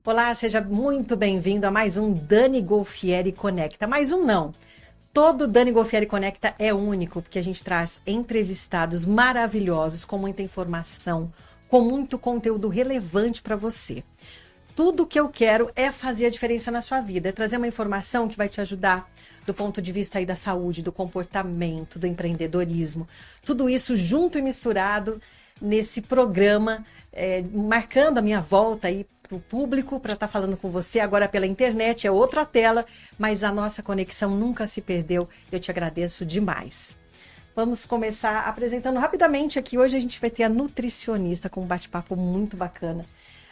Olá, seja muito bem-vindo a mais um Dani Golfieri Conecta. Mais um não. Todo Dani Golfieri Conecta é único, porque a gente traz entrevistados maravilhosos, com muita informação, com muito conteúdo relevante para você. Tudo que eu quero é fazer a diferença na sua vida, é trazer uma informação que vai te ajudar do ponto de vista aí da saúde, do comportamento, do empreendedorismo. Tudo isso junto e misturado nesse programa, marcando a minha volta aí para o público, para estar falando com você agora pela internet, é outra tela, mas a nossa conexão nunca se perdeu. Eu te agradeço demais. Vamos começar apresentando rapidamente aqui. Hoje a gente vai ter a nutricionista com um bate-papo muito bacana.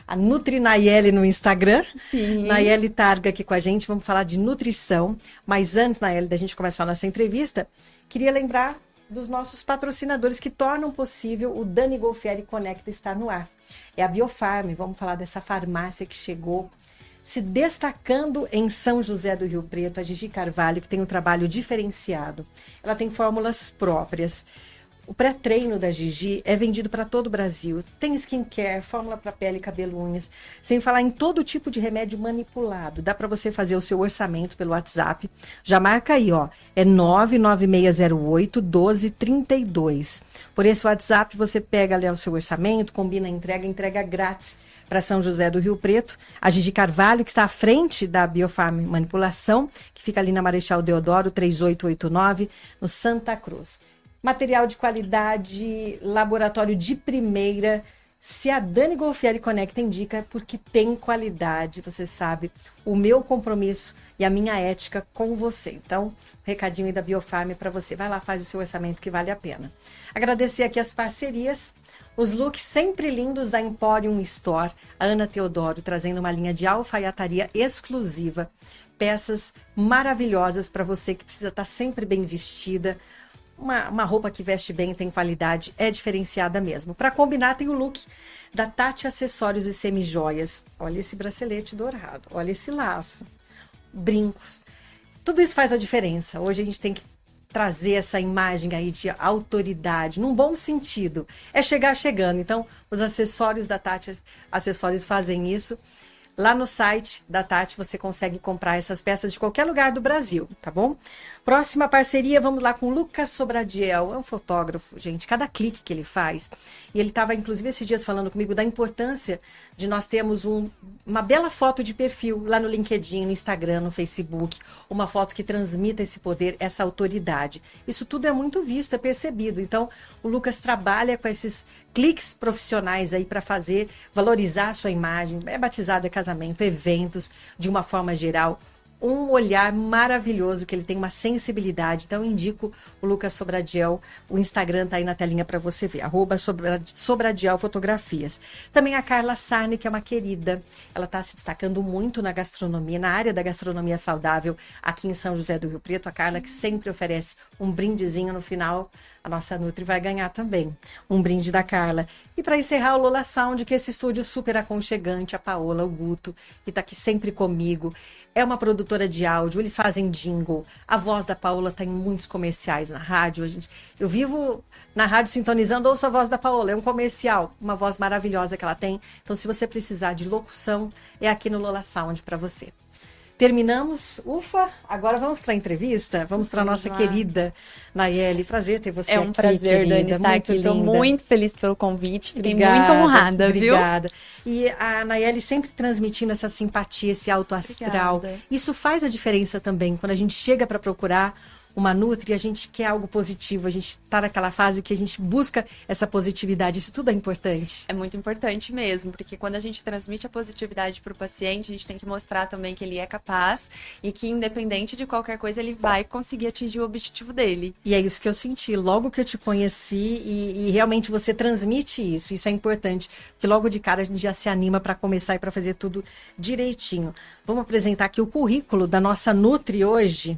A Nutri Nayeli no Instagram. Sim. Nayeli Targa aqui com a gente. Vamos falar de nutrição. Mas antes, Nayeli, da gente começar a nossa entrevista, queria lembrar dos nossos patrocinadores que tornam possível o Dani Golfieri Conecta estar no ar. É a Biofarm. Vamos falar dessa farmácia que chegou se destacando em São José do Rio Preto, a Gigi Carvalho, que tem um trabalho diferenciado. Ela tem fórmulas próprias. O pré-treino da Gigi é vendido para todo o Brasil. Tem skincare, fórmula para pele, cabelo, unhas. Sem falar em todo tipo de remédio manipulado. Dá para você fazer o seu orçamento pelo WhatsApp. Já marca aí, ó. É 99608-1232. Por esse WhatsApp você pega ali o seu orçamento, combina a entrega grátis para São José do Rio Preto. A Gigi Carvalho, que está à frente da Biofarm Manipulação, que fica ali na Marechal Deodoro, 3889, no Santa Cruz. Material de qualidade, laboratório de primeira. Se a Dani Golfieri Conecta indica, é porque tem qualidade, você sabe, o meu compromisso e a minha ética com você. Então, recadinho aí da Biofarm para você. Vai lá, faz o seu orçamento que vale a pena. Agradecer aqui as parcerias, os looks sempre lindos da Emporium Store, a Ana Teodoro trazendo uma linha de alfaiataria exclusiva. Peças maravilhosas para você que precisa estar sempre bem vestida. Uma roupa que veste bem, tem qualidade, é diferenciada mesmo. Para combinar, tem o look da Tati Acessórios e Semijoias. Olha esse bracelete dourado, olha esse laço, brincos. Tudo isso faz a diferença. Hoje a gente tem que trazer essa imagem aí de autoridade, num bom sentido. É chegar chegando. Então, os acessórios da Tati Acessórios fazem isso. Lá no site da Tati você consegue comprar essas peças de qualquer lugar do Brasil, tá bom? Próxima parceria, vamos lá com o Lucas Sobradiel. É um fotógrafo, gente, cada clique que ele faz. E ele estava, inclusive, esses dias falando comigo da importância de nós termos uma bela foto de perfil lá no LinkedIn, no Instagram, no Facebook. Uma foto que transmita esse poder, essa autoridade. Isso tudo é muito visto, é percebido. Então, o Lucas trabalha com esses cliques profissionais aí para valorizar a sua imagem. É batizado, é casamento, eventos, de uma forma geral. Um olhar maravilhoso, que ele tem uma sensibilidade. Então, eu indico o Lucas Sobradiel. O Instagram tá aí na telinha para você ver. @Sobradiel Fotografias. Também a Carla Sarni, que é uma querida. Ela está se destacando muito na gastronomia, na área da gastronomia saudável, aqui em São José do Rio Preto. A Carla que sempre oferece um brindezinho no final. A nossa Nutri vai ganhar também um brinde da Carla. E para encerrar, o Lola Sound, que é esse estúdio super aconchegante, a Paola, o Guto, que está aqui sempre comigo. É uma produtora de áudio, eles fazem jingle. A voz da Paola está em muitos comerciais na rádio. Eu vivo na rádio sintonizando, ouço a voz da Paola. É um comercial, uma voz maravilhosa que ela tem. Então, se você precisar de locução, é aqui no Lola Sound para você. Terminamos, ufa, agora vamos para a entrevista, vamos para a nossa querida Nayeli. Prazer ter você aqui, é um prazer, querida. Dani, estar aqui. Estou muito feliz pelo convite, fiquei Obrigada, muito honrada, obrigada. E a Nayeli sempre transmitindo essa simpatia, esse alto astral. Obrigada. Isso faz a diferença também, quando a gente chega para procurar uma Nutri, a gente quer algo positivo, a gente está naquela fase que a gente busca essa positividade, isso tudo é importante. É muito importante mesmo, porque quando a gente transmite a positividade para o paciente, a gente tem que mostrar também que ele é capaz e que independente de qualquer coisa, ele vai conseguir atingir o objetivo dele. E é isso que eu senti, logo que eu te conheci e realmente você transmite isso é importante, porque logo de cara a gente já se anima para começar e para fazer tudo direitinho. Vamos apresentar aqui o currículo da nossa Nutri hoje.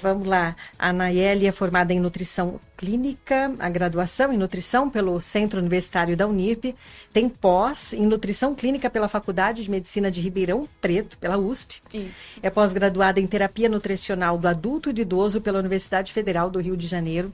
Vamos lá, a Nayeli é formada em nutrição clínica, a graduação em nutrição pelo Centro Universitário da Unirp, tem pós em nutrição clínica pela Faculdade de Medicina de Ribeirão Preto, pela USP. Isso. É pós-graduada em terapia nutricional do adulto e do idoso pela Universidade Federal do Rio de Janeiro.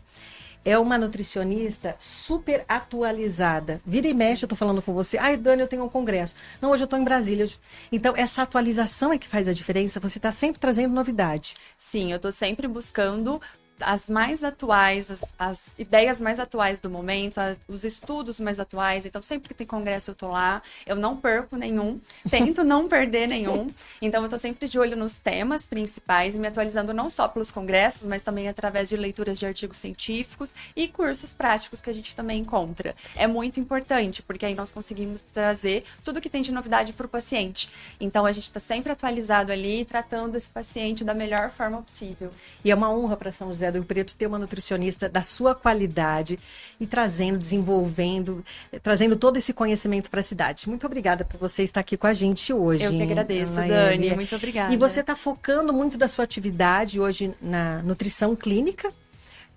é uma nutricionista super atualizada. Vira e mexe, eu tô falando com você. Ai, Dani, eu tenho um congresso. Não, hoje eu tô em Brasília. Então, essa atualização é que faz a diferença. Você tá sempre trazendo novidade. Sim, eu tô sempre buscando as mais atuais, as ideias mais atuais do momento, os estudos mais atuais. Então, sempre que tem congresso, eu tô lá. Eu não perco nenhum, tento não perder nenhum. Então, eu tô sempre de olho nos temas principais e me atualizando não só pelos congressos, mas também através de leituras de artigos científicos e cursos práticos que a gente também encontra. É muito importante, porque aí nós conseguimos trazer tudo que tem de novidade para o paciente. Então, a gente está sempre atualizado ali, tratando esse paciente da melhor forma possível. E é uma honra para São José do Rio Preto ter uma nutricionista da sua qualidade e trazendo, desenvolvendo, trazendo todo esse conhecimento para a cidade. Muito obrigada por você estar aqui com a gente hoje. Eu que agradeço, Dani. Muito obrigada. E você está focando muito da sua atividade hoje na nutrição clínica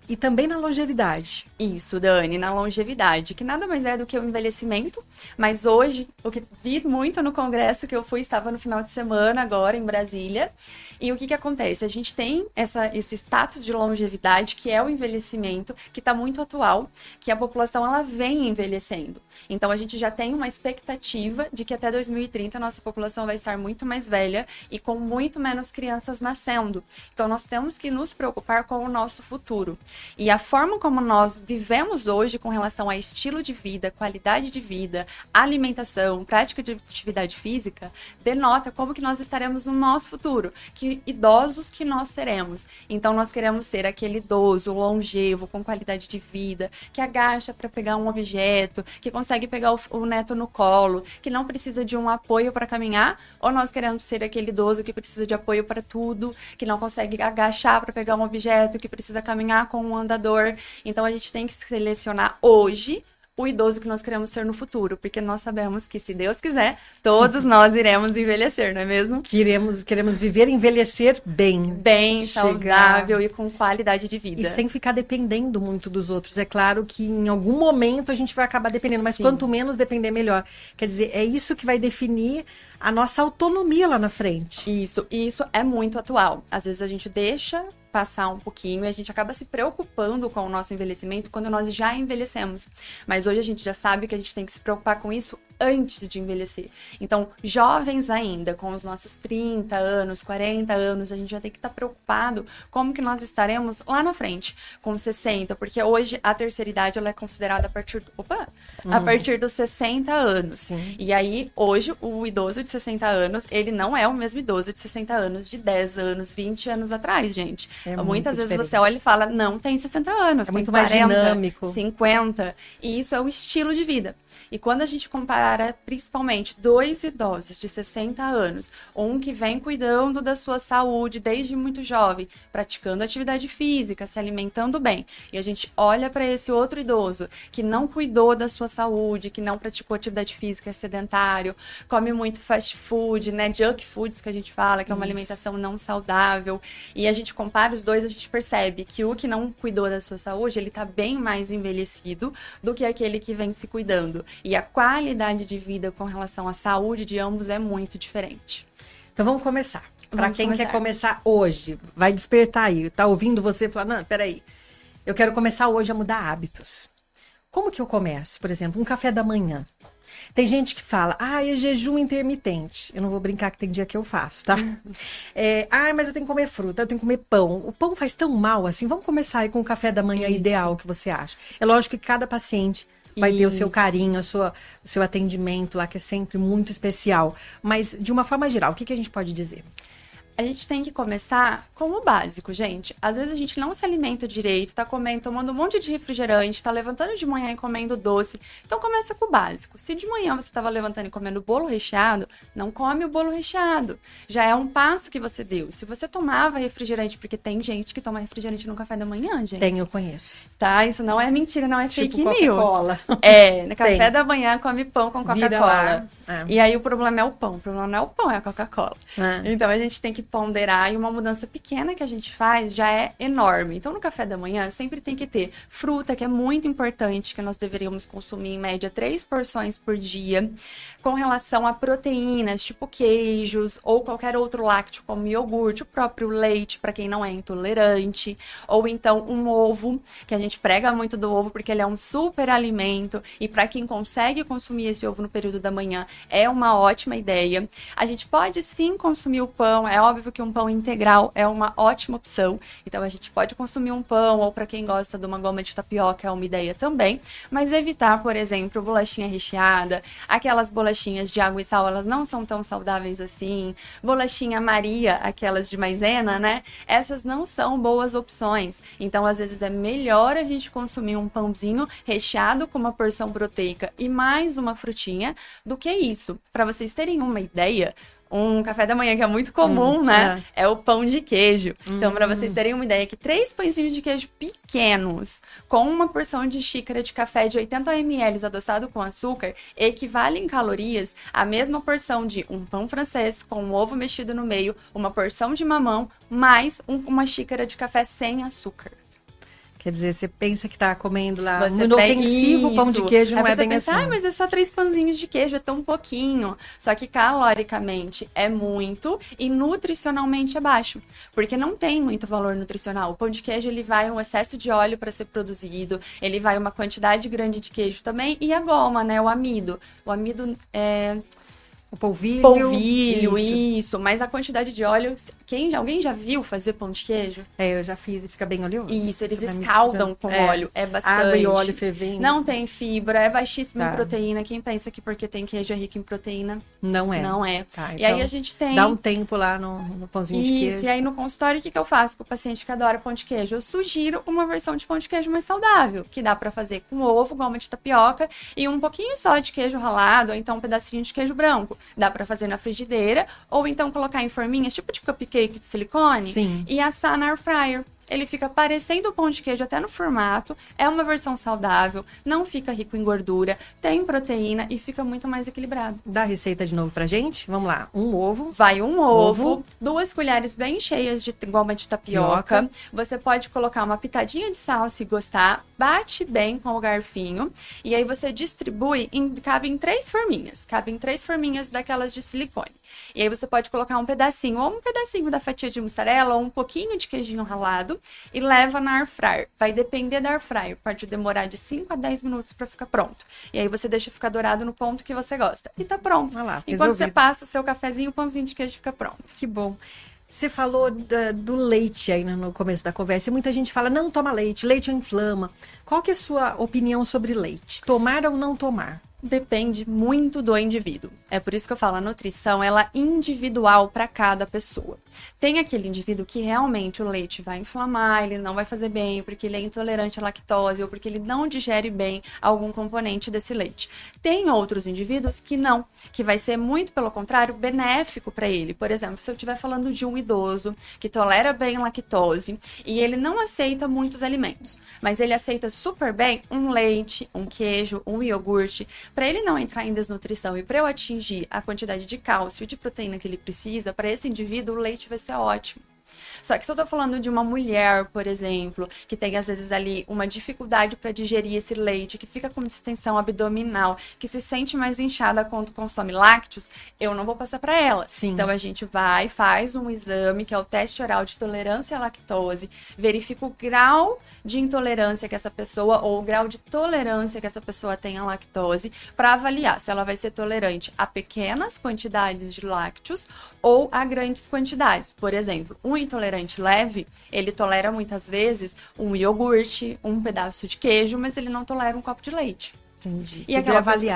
e também na longevidade. Isso, Dani, na longevidade, que nada mais é do que o envelhecimento, mas hoje, o que vi muito no congresso que eu fui, estava no final de semana agora em Brasília, e o que acontece? A gente tem esse status de longevidade, que é o envelhecimento, que está muito atual, que a população ela vem envelhecendo. Então, a gente já tem uma expectativa de que até 2030 a nossa população vai estar muito mais velha e com muito menos crianças nascendo. Então, nós temos que nos preocupar com o nosso futuro. E a forma como nós vivemos hoje com relação a estilo de vida, qualidade de vida, alimentação, prática de atividade física, denota como que nós estaremos no nosso futuro, que idosos que nós seremos. Então, nós queremos ser aquele idoso longevo, com qualidade de vida, que agacha para pegar um objeto, que consegue pegar o neto no colo, que não precisa de um apoio para caminhar, ou nós queremos ser aquele idoso que precisa de apoio para tudo, que não consegue agachar para pegar um objeto, que precisa caminhar com um andador. Então, a gente tem que selecionar hoje o idoso que nós queremos ser no futuro, porque nós sabemos que, se Deus quiser, todos nós iremos envelhecer, não é mesmo? Queremos viver e envelhecer bem. Bem, saudável e com qualidade de vida. E sem ficar dependendo muito dos outros. É claro que em algum momento a gente vai acabar dependendo, mas Sim. Quanto menos depender, melhor. Quer dizer, é isso que vai definir a nossa autonomia lá na frente. Isso é muito atual. Às vezes a gente deixa passar um pouquinho e a gente acaba se preocupando com o nosso envelhecimento quando nós já envelhecemos. Mas hoje a gente já sabe que a gente tem que se preocupar com isso antes de envelhecer. Então, jovens ainda, com os nossos 30 anos, 40 anos, a gente já tem que estar preocupado como que nós estaremos lá na frente, com 60, porque hoje a terceira idade ela é considerada a partir dos 60 anos. Sim. E aí, hoje, o idoso de 60 anos, ele não é o mesmo idoso de 60 anos, de 10 anos, 20 anos atrás, gente. Muitas vezes você olha e fala, não tem 60 anos, é tem muito 40, mais dinâmico. 50. E isso é o estilo de vida. E quando a gente compara, principalmente, dois idosos de 60 anos, um que vem cuidando da sua saúde desde muito jovem, praticando atividade física, se alimentando bem, e a gente olha para esse outro idoso que não cuidou da sua saúde, que não praticou atividade física, é sedentário, come muito fast food, né, junk foods que a gente fala, que é uma alimentação não saudável, e a gente compara os dois, a gente percebe que o que não cuidou da sua saúde, ele tá bem mais envelhecido do que aquele que vem se cuidando. E a qualidade de vida com relação à saúde de ambos é muito diferente. Então vamos começar. Para quem quer começar hoje, vai despertar aí, tá ouvindo você falar, não, peraí, eu quero começar hoje a mudar hábitos. Como que eu começo? Por exemplo, um café da manhã. Tem gente que fala, é jejum intermitente. Eu não vou brincar que tem dia que eu faço, tá? Mas eu tenho que comer fruta, eu tenho que comer pão. O pão faz tão mal assim. Vamos começar aí com o café da manhã ideal que você acha. É lógico que cada paciente vai ter o seu carinho, o seu atendimento lá, que é sempre muito especial. Mas, de uma forma geral, o que a gente pode dizer? A gente tem que começar com o básico, gente. Às vezes a gente não se alimenta direito, tá comendo, tomando um monte de refrigerante, tá levantando de manhã e comendo doce. Então começa com o básico. Se de manhã você estava levantando e comendo bolo recheado, não come o bolo recheado. Já é um passo que você deu. Se você tomava refrigerante, porque tem gente que toma refrigerante no café da manhã, gente. Tem, eu conheço. Tá? Isso não é mentira, não é tipo fake news. Coca-Cola. No café da manhã come pão com Coca-Cola. E aí o problema é o pão. O problema não é o pão, é a Coca-Cola. Então a gente tem que ponderar, e uma mudança pequena que a gente faz já é enorme. Então, no café da manhã, sempre tem que ter fruta, que é muito importante, que nós deveríamos consumir em média 3 porções por dia. Com relação a proteínas, tipo queijos ou qualquer outro lácteo, como iogurte, o próprio leite, para quem não é intolerante, ou então um ovo, que a gente prega muito do ovo porque ele é um super alimento, e para quem consegue consumir esse ovo no período da manhã, é uma ótima ideia. A gente pode sim consumir o pão, é óbvio que um pão integral é uma ótima opção, então a gente pode consumir um pão, ou para quem gosta de uma goma de tapioca é uma ideia também, mas evitar, por exemplo, bolachinha recheada, aquelas bolachinhas de água e sal, elas não são tão saudáveis assim, bolachinha Maria, aquelas de maisena, né? Essas não são boas opções, então às vezes é melhor a gente consumir um pãozinho recheado com uma porção proteica e mais uma frutinha do que isso. Para vocês terem uma ideia, um café da manhã que é muito comum, né? É o pão de queijo. Então, para vocês terem uma ideia, que 3 pãezinhos de queijo pequenos, com uma porção de xícara de café de 80 ml adoçado com açúcar, equivale em calorias à mesma porção de um pão francês com um ovo mexido no meio, uma porção de mamão, mais uma xícara de café sem açúcar. Quer dizer, você pensa que tá comendo lá um inofensivo pão de queijo, não é bem assim. Mas é só 3 pãozinhos de queijo, é tão pouquinho. Só que caloricamente é muito e nutricionalmente é baixo, porque não tem muito valor nutricional. O pão de queijo, ele vai um excesso de óleo para ser produzido, ele vai uma quantidade grande de queijo também, e a goma, né, o amido. O amido é... O polvilho. Polvilho, isso. Mas a quantidade de óleo... Alguém já viu fazer pão de queijo? É, eu já fiz e fica bem oleoso. Isso, eles escaldam com óleo. É bastante. Água e óleo fervendo. Não tem fibra, é baixíssimo em proteína. Quem pensa que porque tem queijo é rico em proteína? Não é. Não é. Tá, e aí a gente tem... Dá um tempo lá no pãozinho de queijo. Isso, e aí no consultório, o que eu faço com o paciente que adora pão de queijo? Eu sugiro uma versão de pão de queijo mais saudável, que dá pra fazer com ovo, goma de tapioca e um pouquinho só de queijo ralado, ou então um pedacinho de queijo branco. Dá pra fazer na frigideira, ou então colocar em forminhas, tipo de cupcake de silicone, sim, e assar na air fryer. Ele fica parecendo o pão de queijo até no formato, é uma versão saudável, não fica rico em gordura, tem proteína e fica muito mais equilibrado. Dá a receita de novo pra gente? Vamos lá. Um ovo. Vai um ovo, 2 colheres bem cheias de goma de tapioca. Você pode colocar uma pitadinha de sal se gostar, bate bem com o garfinho e aí você distribui, cabe em 3 forminhas. Cabe em 3 forminhas daquelas de silicone. E aí você pode colocar um pedacinho, ou um pedacinho da fatia de mussarela, ou um pouquinho de queijinho ralado, e leva na air fryer. Vai depender da air fryer, pode demorar de 5 a 10 minutos para ficar pronto. E aí você deixa ficar dourado no ponto que você gosta. E tá pronto. Lá, enquanto você passa o seu cafezinho, o pãozinho de queijo fica pronto. Que bom. Você falou do leite aí no começo da conversa, e muita gente fala, não toma leite, leite inflama. Qual que é a sua opinião sobre leite? Tomar ou não tomar? Depende muito do indivíduo. É por isso que eu falo, a nutrição, ela é individual para cada pessoa. Tem aquele indivíduo que realmente o leite vai inflamar, ele não vai fazer bem, porque ele é intolerante à lactose, ou porque ele não digere bem algum componente desse leite. Tem outros indivíduos que não, que vai ser muito, pelo contrário, benéfico para ele. Por exemplo, se eu estiver falando de um idoso que tolera bem lactose e ele não aceita muitos alimentos, mas ele aceita super bem um leite, um queijo, um iogurte, para ele não entrar em desnutrição e para eu atingir a quantidade de cálcio e de proteína que ele precisa, para esse indivíduo o leite vai ser ótimo. Só que se eu tô falando de uma mulher, por exemplo, que tem às vezes ali uma dificuldade para digerir esse leite, que fica com distensão abdominal, que se sente mais inchada quando consome lácteos, eu não vou passar para ela. Sim. Então a gente vai, faz um exame, que é o teste oral de tolerância à lactose, verifica o grau de intolerância que essa pessoa, ou o grau de tolerância que essa pessoa tem à lactose, para avaliar se ela vai ser tolerante a pequenas quantidades de lácteos ou a grandes quantidades. Por exemplo, um intolerante leve, ele tolera muitas vezes um iogurte, um pedaço de queijo, mas ele não tolera um copo de leite. Entendi. E aquela pessoa,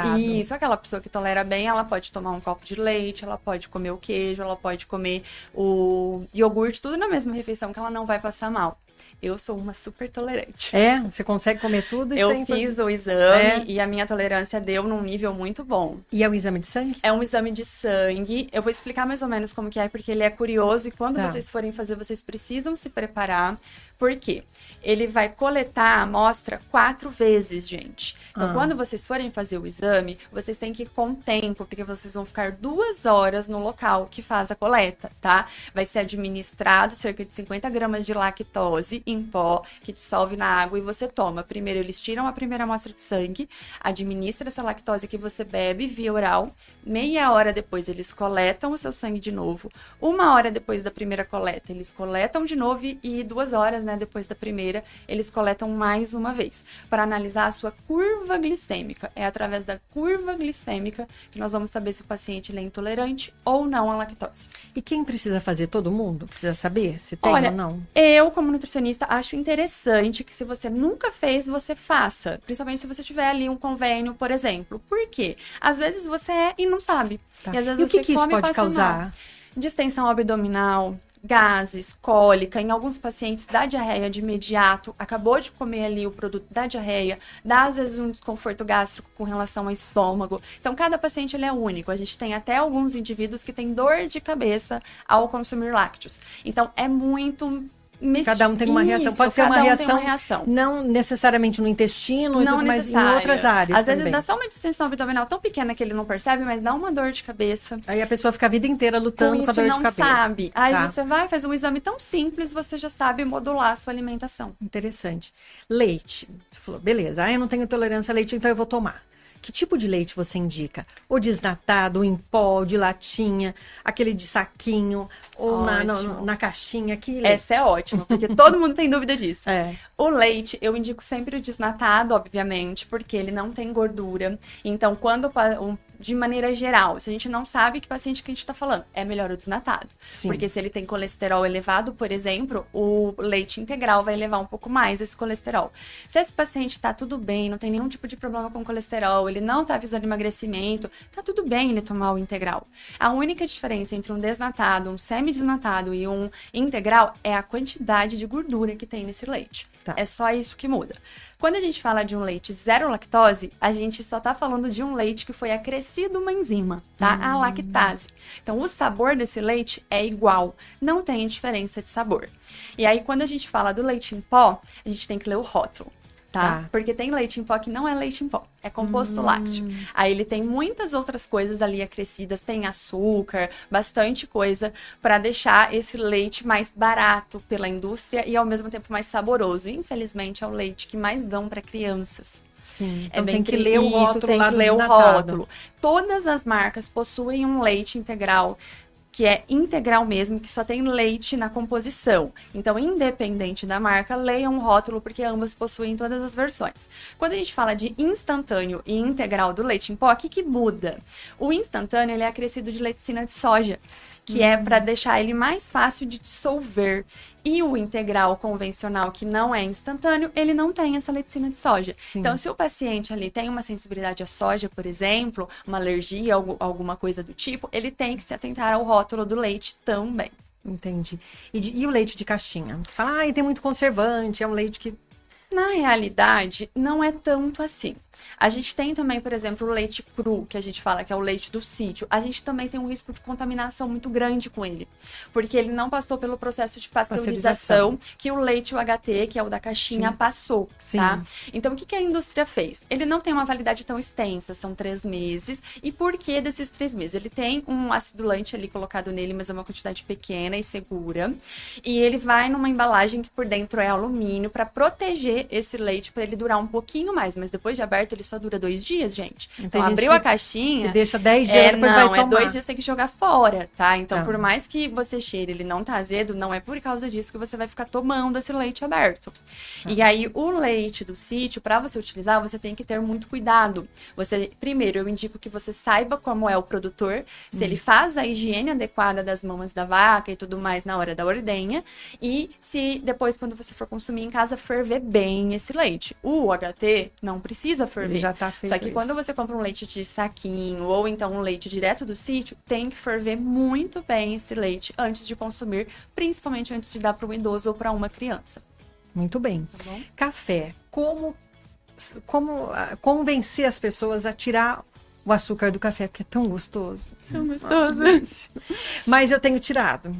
aquela pessoa que tolera bem, ela pode tomar um copo de leite, ela pode comer o queijo, ela pode comer o iogurte, tudo na mesma refeição, que ela não vai passar mal. Eu sou uma super tolerante. É? Você consegue comer tudo? Eu fiz o exame e a minha tolerância deu num nível muito bom. E é um exame de sangue? É um exame de sangue. Eu vou explicar mais ou menos como que é, porque ele é curioso e quando vocês forem fazer, vocês precisam se preparar. Por quê? Ele vai coletar a amostra 4 vezes, gente. Então, quando vocês forem fazer o exame, vocês têm que ir com tempo, porque vocês vão ficar 2 horas no local que faz a coleta, tá? Vai ser administrado cerca de 50 gramas de lactose em pó, que dissolve na água e você toma. Primeiro, eles tiram a primeira amostra de sangue, administra essa lactose que você bebe via oral. Meia hora depois, eles coletam o seu sangue de novo. 1 hora depois da primeira coleta, eles coletam de novo e 2 horas, né, depois da primeira, eles coletam mais uma vez para analisar a sua curva glicêmica. É através da curva glicêmica que nós vamos saber se o paciente ele é intolerante ou não à lactose. E quem precisa fazer? Todo mundo? Precisa saber se tem Olha, ou não? Eu, como nutricionista, acho interessante que se você nunca fez, você faça. Principalmente se você tiver ali um convênio, por exemplo. Por quê? Às vezes você é e não sabe. Tá. E às vezes e o você que isso pode causar? Mal. Distensão abdominal, gases, cólica, em alguns pacientes dá diarreia de imediato, acabou de comer ali o produto da diarreia, dá às vezes um desconforto gástrico com relação ao estômago. Então, cada paciente ele é único. A gente tem até alguns indivíduos que têm dor de cabeça ao consumir lácteos. Então, é muito... Cada um tem uma reação. Pode ser uma reação, não necessariamente no intestino, não mas em outras áreas. Às vezes dá só uma distensão abdominal tão pequena que ele não percebe, mas dá uma dor de cabeça. Aí a pessoa fica a vida inteira lutando com a dor de cabeça. Não sabe. Aí você vai fazer um exame tão simples, você já sabe modular a sua alimentação. Interessante. Leite. Você falou, beleza, eu não tenho tolerância a leite, então eu vou tomar. Que tipo de leite você indica? O desnatado, o em pó, o de latinha, aquele de saquinho, ou na caixinha? Que leite? Essa é ótima, porque todo mundo tem dúvida disso. É. O leite, eu indico sempre o desnatado, obviamente, porque ele não tem gordura. Então, de maneira geral, se a gente não sabe que paciente que a gente está falando, é melhor o desnatado. Sim. Porque se ele tem colesterol elevado, por exemplo, o leite integral vai elevar um pouco mais esse colesterol. Se esse paciente está tudo bem, não tem nenhum tipo de problema com colesterol, ele não está visando emagrecimento, tá tudo bem ele tomar o integral. A única diferença entre um desnatado, um semi-desnatado e um integral é a quantidade de gordura que tem nesse leite. Tá. É só isso que muda. Quando a gente fala de um leite zero lactose, a gente só tá falando de um leite que foi acrescido uma enzima, tá? A lactase. Então, o sabor desse leite é igual, não tem diferença de sabor. E aí, quando a gente fala do leite em pó, a gente tem que ler o rótulo. Tá? Porque tem leite em pó que não é leite em pó, é composto lácteo. Aí ele tem muitas outras coisas ali acrescidas, tem açúcar, bastante coisa para deixar esse leite mais barato pela indústria e ao mesmo tempo mais saboroso. Infelizmente é o leite que mais dão para crianças. Sim, então tem que ler o rótulo, tem que ler o rótulo. Todas as marcas possuem um leite integral que é integral mesmo, que só tem leite na composição. Então, independente da marca, leiam o rótulo, porque ambas possuem todas as versões. Quando a gente fala de instantâneo e integral do leite em pó, o que muda? O instantâneo ele é acrescido de leticina de soja, que é para deixar ele mais fácil de dissolver. E o integral convencional, que não é instantâneo, ele não tem essa leticina de soja. Sim. Então, se o paciente ali tem uma sensibilidade à soja, por exemplo, uma alergia, alguma coisa do tipo, ele tem que se atentar ao rótulo do leite também. Entendi. E o leite de caixinha? Fala, tem muito conservante, é um leite que... Na realidade, não é tanto assim. A gente tem também, por exemplo, o leite cru, que a gente fala que é o leite do sítio. A gente também tem um risco de contaminação muito grande com ele, porque ele não passou pelo processo de pasteurização que o leite UHT, que é o da caixinha, sim, passou, sim, tá? Então, o que a indústria fez? Ele não tem uma validade tão extensa, são 3 meses. E por que desses 3 meses? Ele tem um acidulante ali colocado nele, mas é uma quantidade pequena e segura. E ele vai numa embalagem que por dentro é alumínio para proteger esse leite, para ele durar um pouquinho mais, mas depois de aberto ele só dura 2 dias, gente. Então, abriu a caixinha... Que deixa 10 dias, depois vai tomar. 2 dias tem que jogar fora, tá? Então, por mais que você cheire, ele não tá azedo, não é por causa disso que você vai ficar tomando esse leite aberto. E aí, o leite do sítio, para você utilizar, você tem que ter muito cuidado. Primeiro, eu indico que você saiba como é o produtor, se ele faz a higiene adequada das mamas da vaca e tudo mais na hora da ordenha, e se depois, quando você for consumir em casa, ferver bem esse leite. O UHT não precisa ferver. Ele já tá feito. Só que quando você compra um leite de saquinho ou então um leite direto do sítio, tem que ferver muito bem esse leite antes de consumir, principalmente antes de dar para um idoso ou para uma criança. Muito bem. Tá bom? Café. Como convencer as pessoas a tirar o açúcar do café, porque é tão gostoso. Tão gostoso. Mas eu tenho tirado.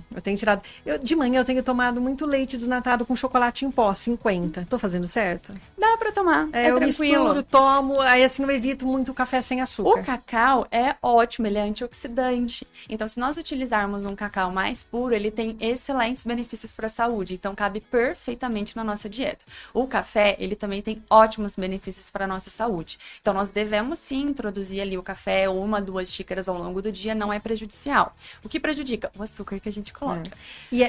De manhã eu tenho tomado muito leite desnatado com chocolate em pó, 50. Tô fazendo certo? Dá pra tomar, é eu tranquilo. misturo, tomo, aí assim eu evito muito café sem açúcar. O cacau é ótimo, ele é antioxidante. Então, se nós utilizarmos um cacau mais puro, ele tem excelentes benefícios para a saúde. Então, cabe perfeitamente na nossa dieta. O café, ele também tem ótimos benefícios para a nossa saúde. Então, nós devemos sim introduzir ali o café, 1, 2 xícaras ao longo do dia, não é prejudicial. O que prejudica? O açúcar que a gente coloca. E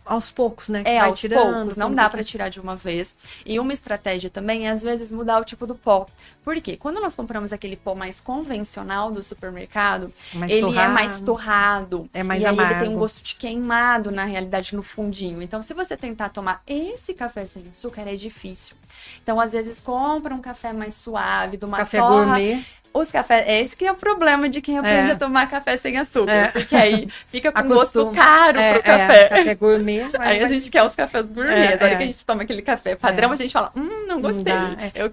aos poucos, né? É vai aos tirando, poucos, não dá para tirar de uma vez. E uma estratégia também é, às vezes, mudar o tipo do pó. Por quê? Quando nós compramos aquele pó mais convencional do supermercado, ele é mais torrado. É mais e aí amargo. ele tem um gosto de queimado, na realidade, no fundinho. Então, se você tentar tomar esse café sem açúcar, é difícil. Então, às vezes, compra um café mais suave, de uma café torra. gourmet. Os cafés, esse que é o problema de quem aprende a tomar café sem açúcar, porque aí fica com gosto caro pro café. Café gourmet. Aí a gente quer os cafés gourmet. Na hora que a gente toma aquele café padrão, a gente fala, não gostei.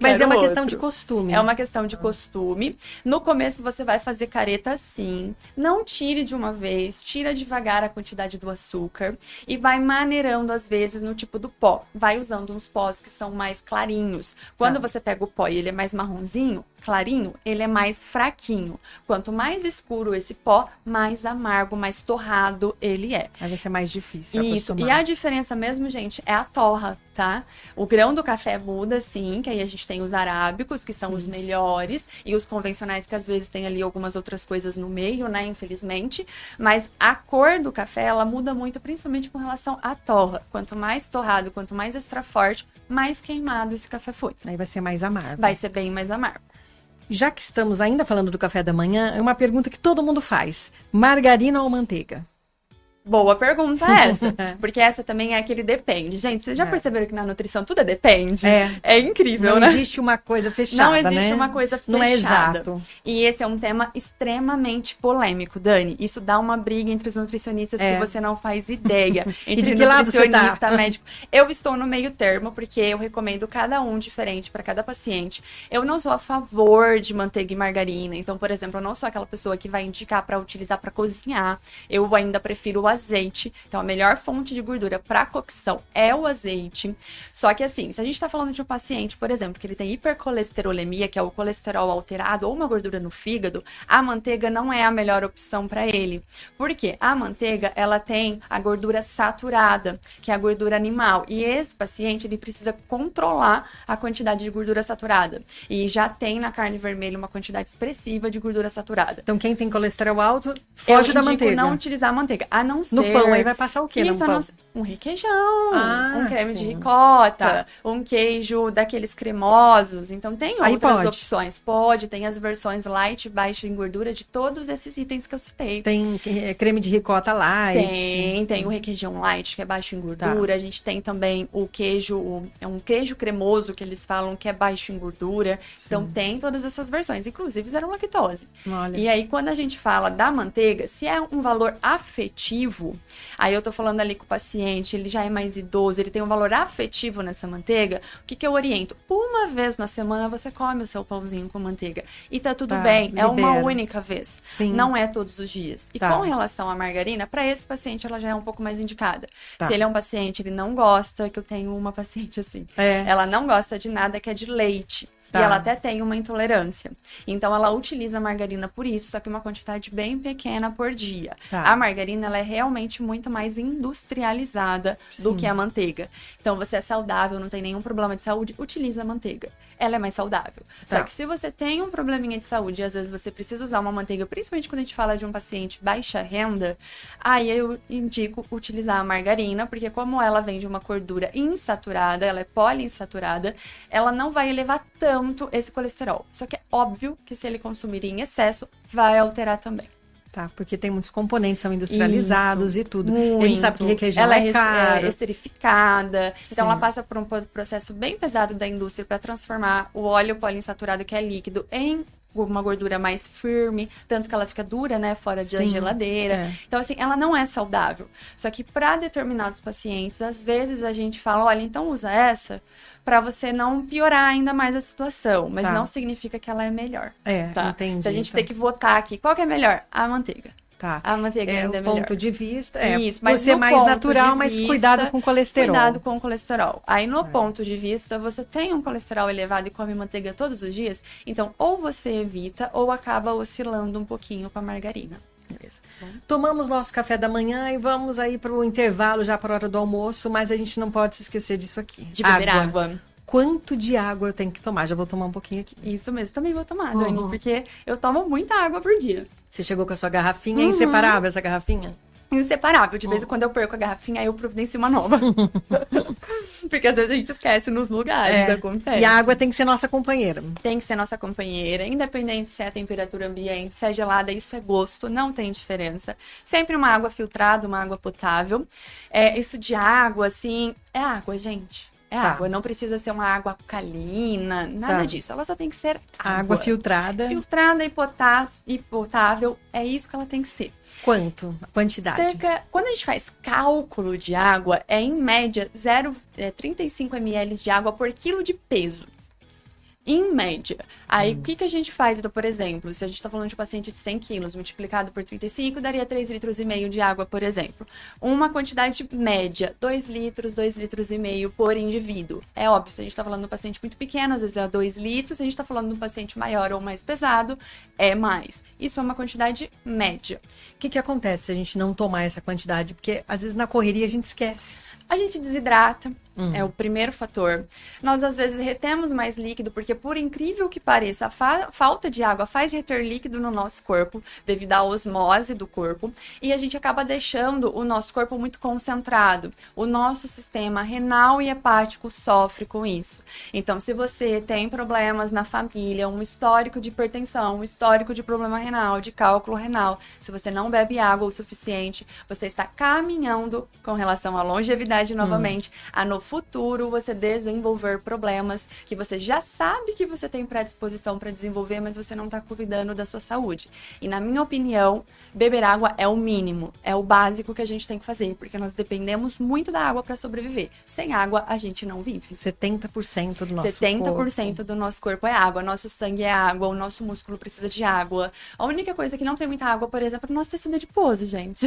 Mas é uma questão de costume. É uma questão de costume. No começo você vai fazer careta sim. Não tire de uma vez, tira devagar a quantidade do açúcar e vai maneirando às vezes no tipo do pó. Vai usando uns pós que são mais clarinhos. Quando você pega o pó e ele é mais marronzinho, clarinho, ele é mais fraquinho. Quanto mais escuro esse pó, mais amargo, mais torrado ele é. Aí vai ser mais difícil Isso. acostumar. E a diferença mesmo, gente, é a torra, tá? O grão do café muda, sim, que aí a gente tem os arábicos, que são os melhores, e os convencionais, que às vezes tem ali algumas outras coisas no meio, né, infelizmente. Mas a cor do café, ela muda muito, principalmente com relação à torra. Quanto mais torrado, quanto mais extra forte, mais queimado esse café foi. Aí vai ser mais amargo. Vai ser bem mais amargo. Já que estamos ainda falando do café da manhã, é uma pergunta que todo mundo faz. Margarina ou manteiga? Boa pergunta essa, porque essa também é aquele depende. Gente, vocês já perceberam que na nutrição tudo depende? É incrível, não né? Não existe uma coisa fechada, Não existe uma coisa fechada. Não é exato. E esse é um tema extremamente polêmico, Dani. Isso dá uma briga entre os nutricionistas que você não faz ideia. Entre de que lado você tá? nutricionista, médico. Eu estou no meio termo, porque eu recomendo cada um diferente para cada paciente. Eu não sou a favor de manteiga e margarina. Então, por exemplo, eu não sou aquela pessoa que vai indicar para utilizar para cozinhar. Eu ainda prefiro o azeite. Então, a melhor fonte de gordura para cocção é o azeite. Só que assim, se a gente tá falando de um paciente, por exemplo, que ele tem hipercolesterolemia, que é o colesterol alterado ou uma gordura no fígado, a manteiga não é a melhor opção para ele. Por quê? A manteiga, ela tem a gordura saturada, que é a gordura animal. E esse paciente, ele precisa controlar a quantidade de gordura saturada. E já tem na carne vermelha uma quantidade expressiva de gordura saturada. Então, quem tem colesterol alto, foge da manteiga. Não utilizar a manteiga, a não ser... No pão, aí vai passar o quê? Isso, no pão? Um requeijão, um creme de sim. ricota, um queijo daqueles cremosos. Então, tem Aí outras pode. opções. Tem as versões light, baixa em gordura de todos esses itens que eu citei. Tem creme de ricota light. Tem o requeijão light, que é baixo em gordura. A gente tem também o queijo, é um queijo cremoso que eles falam que é baixo em gordura. Sim. Então, tem todas essas versões, inclusive zero lactose. Olha. E aí, quando a gente fala da manteiga, se é um valor afetivo, aí eu tô falando ali com o paciente, ele já é mais idoso, ele tem um valor afetivo nessa manteiga, o que eu oriento? Uma vez na semana você come o seu pãozinho com manteiga. E tá tudo bem, libera. é uma única vez. Sim. Não é todos os dias. E com relação à margarina, para esse paciente ela já é um pouco mais indicada. Se ele é um paciente, ele não gosta, que eu tenho uma paciente assim, ela não gosta de nada que é de leite. E ela até tem uma intolerância. Então, ela utiliza a margarina por isso, só que uma quantidade bem pequena por dia. A margarina, ela é realmente muito mais industrializada do que a manteiga. Então, você é saudável, não tem nenhum problema de saúde, utiliza a manteiga. Ela é mais saudável. Só que se você tem um probleminha de saúde e às vezes você precisa usar uma manteiga, principalmente quando a gente fala de um paciente baixa renda, aí eu indico utilizar a margarina, porque como ela vem de uma gordura insaturada, ela é poliinsaturada, ela não vai elevar tanto esse colesterol. Só que é óbvio que se ele consumir em excesso, vai alterar também. Porque tem muitos componentes, são industrializados e tudo. Muito. A gente sabe que requeijão ela é caro. É esterificada. Então, ela passa por um processo bem pesado da indústria para transformar o óleo poliinsaturado, que é líquido, em uma gordura mais firme, tanto que ela fica dura, né, fora da Sim, geladeira. Então, assim, ela não é saudável. Só que para determinados pacientes, às vezes a gente fala, olha, então usa essa para você não piorar ainda mais a situação, mas não significa que ela é melhor. Tá? Entendi. Se a gente tem que votar aqui, qual que é melhor? A manteiga. Tá. A manteiga ainda é melhor. Ponto de vista, Isso, mas mas por ser no mais ponto natural, de mas vista, cuidado com o colesterol. Cuidado com o colesterol. Aí, no ponto de vista, você tem um colesterol elevado e come manteiga todos os dias, então ou você evita ou acaba oscilando um pouquinho com a margarina. Beleza. Tomamos nosso café da manhã e vamos aí para o intervalo, já para a hora do almoço, mas a gente não pode se esquecer disso aqui. De beber água. Quanto de água eu tenho que tomar? Já vou tomar um pouquinho aqui. Isso mesmo, também vou tomar, Dani, porque eu tomo muita água por dia. Você chegou com a sua garrafinha, é inseparável essa garrafinha? Inseparável. De vez em quando eu perco a garrafinha, aí eu providencio uma nova. Porque às vezes a gente esquece nos lugares, acontece. E a água tem que ser nossa companheira. Tem que ser nossa companheira, independente se é a temperatura ambiente, se é gelada, isso é gosto, não tem diferença. Sempre uma água filtrada, uma água potável. Isso de água, assim, é água, gente. É água, não precisa ser uma água alcalina, nada disso. Ela só tem que ser água filtrada. Filtrada e potável, é isso que ela tem que ser. Quanto? A quantidade? Quando a gente faz cálculo de água, é em média 35 ml de água por quilo de peso. Em média. Aí, o que a gente faz, por exemplo, se a gente está falando de um paciente de 100 quilos, multiplicado por 35, daria 3,5 litros de água, por exemplo. Uma quantidade média, 2 litros, 2,5 litros por indivíduo. É óbvio, se a gente está falando de um paciente muito pequeno, às vezes é 2 litros, se a gente está falando de um paciente maior ou mais pesado, é mais. Isso é uma quantidade média. O que acontece se a gente não tomar essa quantidade? Porque, às vezes, na correria a gente esquece. A gente desidrata, é o primeiro fator. Nós, às vezes, retemos mais líquido, porque, por incrível que pareça, a falta de água faz reter líquido no nosso corpo, devido à osmose do corpo, e a gente acaba deixando o nosso corpo muito concentrado. O nosso sistema renal e hepático sofre com isso. Então, se você tem problemas na família, um histórico de hipertensão, um histórico de problema renal, de cálculo renal, se você não bebe água o suficiente, você está caminhando com relação à longevidade novamente, a no futuro você desenvolver problemas que você já sabe que você tem predisposição para desenvolver, mas você não está cuidando da sua saúde. E na minha opinião, beber água é o mínimo, é o básico que a gente tem que fazer, porque nós dependemos muito da água para sobreviver. Sem água, a gente não vive. 70% do nosso 70% corpo. do nosso corpo é água, nosso sangue é água, o nosso músculo precisa de água. A única coisa que não tem muita água, por exemplo, é o nosso tecido adiposo, gente.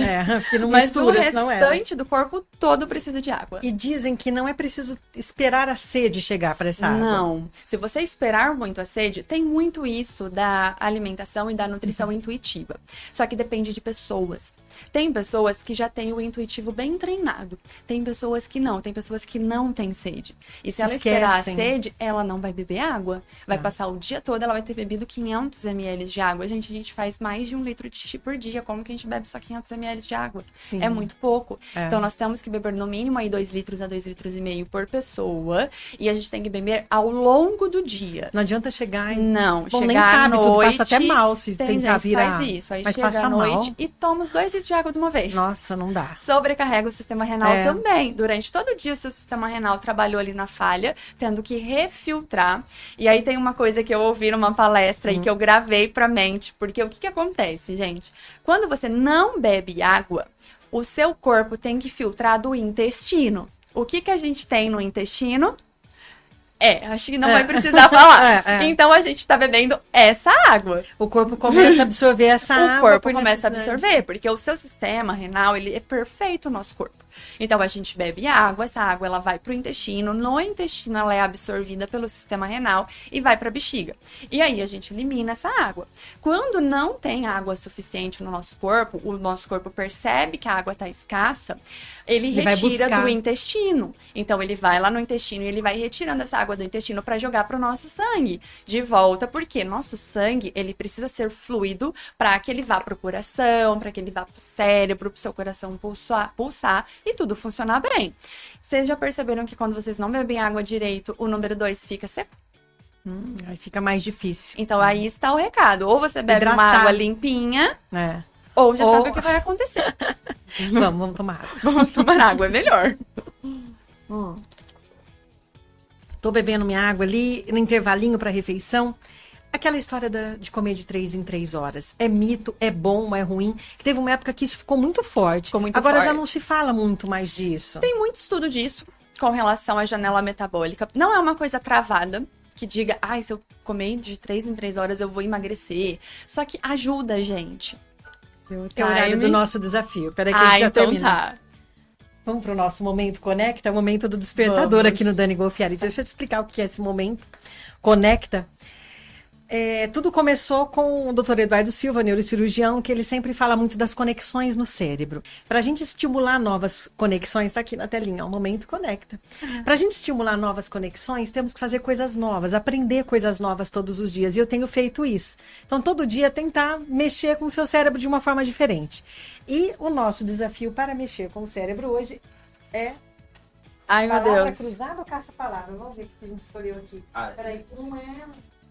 Que não Mas mistura, o não é. restante do corpo todo precisa de água. E dizem que não é preciso esperar a sede chegar para essa água. Não. Se você esperar muito a sede, tem muito isso da alimentação e da nutrição intuitiva. Só que depende de pessoas. Tem pessoas que já têm o intuitivo bem treinado. Tem pessoas que não. Tem pessoas que não têm sede. E se ela esperar a sede, ela não vai beber água. Vai passar o dia todo, ela vai ter bebido 500 ml de água. Gente, a gente faz mais de 1 litro de xixi por dia. Como que a gente bebe só 500 ml de água? Sim. É muito pouco. Então, nós temos que beber no mínimo aí 2 litros a 2,5 litros por pessoa. E a gente tem que beber ao longo do dia. Não adianta chegar em... Não, Bom, chegar nem cabe, à noite... passa até mal se tentar virar. Faz isso. Aí mas chega à noite mal. e toma os 2 litros de água de uma vez. Nossa, não dá. Sobrecarrega o sistema renal também. Durante todo o dia, o seu sistema renal trabalhou ali na falha, tendo que refiltrar. E aí tem uma coisa que eu ouvi numa palestra e que eu gravei pra mente. Porque o que acontece, gente? Quando você não bebe água, o seu corpo tem que filtrar do intestino. O que a gente tem no intestino? Acho que não vai precisar falar. Então, a gente tá bebendo essa água. O corpo começa a absorver essa água. O corpo começa a absorver, porque o seu sistema renal, ele é perfeito, o nosso corpo. Então, a gente bebe água, essa água ela vai pro intestino, no intestino ela é absorvida pelo sistema renal e vai pra bexiga. E aí, a gente elimina essa água. Quando não tem água suficiente no nosso corpo, o nosso corpo percebe que a água tá escassa, ele retira do intestino. Então, ele vai lá no intestino e ele vai retirando essa água do intestino para jogar pro nosso sangue de volta, porque nosso sangue, ele precisa ser fluido para que ele vá pro coração, para que ele vá pro cérebro, pro seu coração pulsar e tudo funcionar bem. Vocês já perceberam que quando vocês não bebem água direito, o número 2 fica seco? Aí fica mais difícil. Então, aí está o recado. Ou você bebe uma água limpinha, ou já sabe o que vai acontecer. Vamos tomar água. Vamos tomar água, é melhor. Tô bebendo minha água ali, no intervalinho para refeição. aquela história de comer de 3 em 3 horas. É mito, é bom, é ruim? Que teve uma época que isso ficou muito forte. Ficou muito Agora já forte. não se fala muito mais disso. Tem muito estudo disso com relação à janela metabólica. Não é uma coisa travada, que diga, se eu comer de 3 em 3 horas eu vou emagrecer. Só que ajuda a gente. É o horário do nosso desafio. Peraí que a gente já então termina. tá. Vamos pro nosso Momento Conecta, o momento do despertador aqui no Dani Golfiari. Deixa eu te explicar o que é esse Momento Conecta. Tudo começou com o Dr. Eduardo Silva, neurocirurgião, que ele sempre fala muito das conexões no cérebro. Para a gente estimular novas conexões, está aqui na telinha, o Momento Conecta. Para a gente estimular novas conexões, temos que fazer coisas novas, aprender coisas novas todos os dias. E eu tenho feito isso. Então, todo dia tentar mexer com o seu cérebro de uma forma diferente. E o nosso desafio para mexer com o cérebro hoje é... Ai, meu palavra Deus. cruzada ou caça-palavra? Vamos ver o que a gente escolheu aqui. Peraí,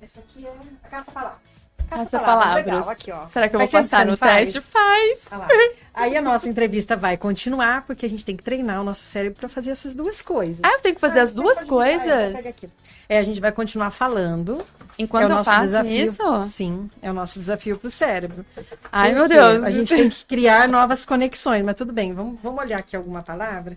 essa aqui é a caça-palavras. Caça-palavras. Legal, aqui, ó. Será que eu vou Faz tempo que passar você no não faz? teste? Faz. Olha lá. Aí a nossa entrevista vai continuar, porque a gente tem que treinar o nosso cérebro para fazer essas duas coisas. Eu tenho que fazer as duas coisas? Pega aqui. A gente vai continuar falando. Enquanto eu faço desafio. isso? Sim, é o nosso desafio para o cérebro. Ai, meu Porque Deus. A gente tem que criar novas conexões, mas tudo bem. Vamos olhar aqui alguma palavra?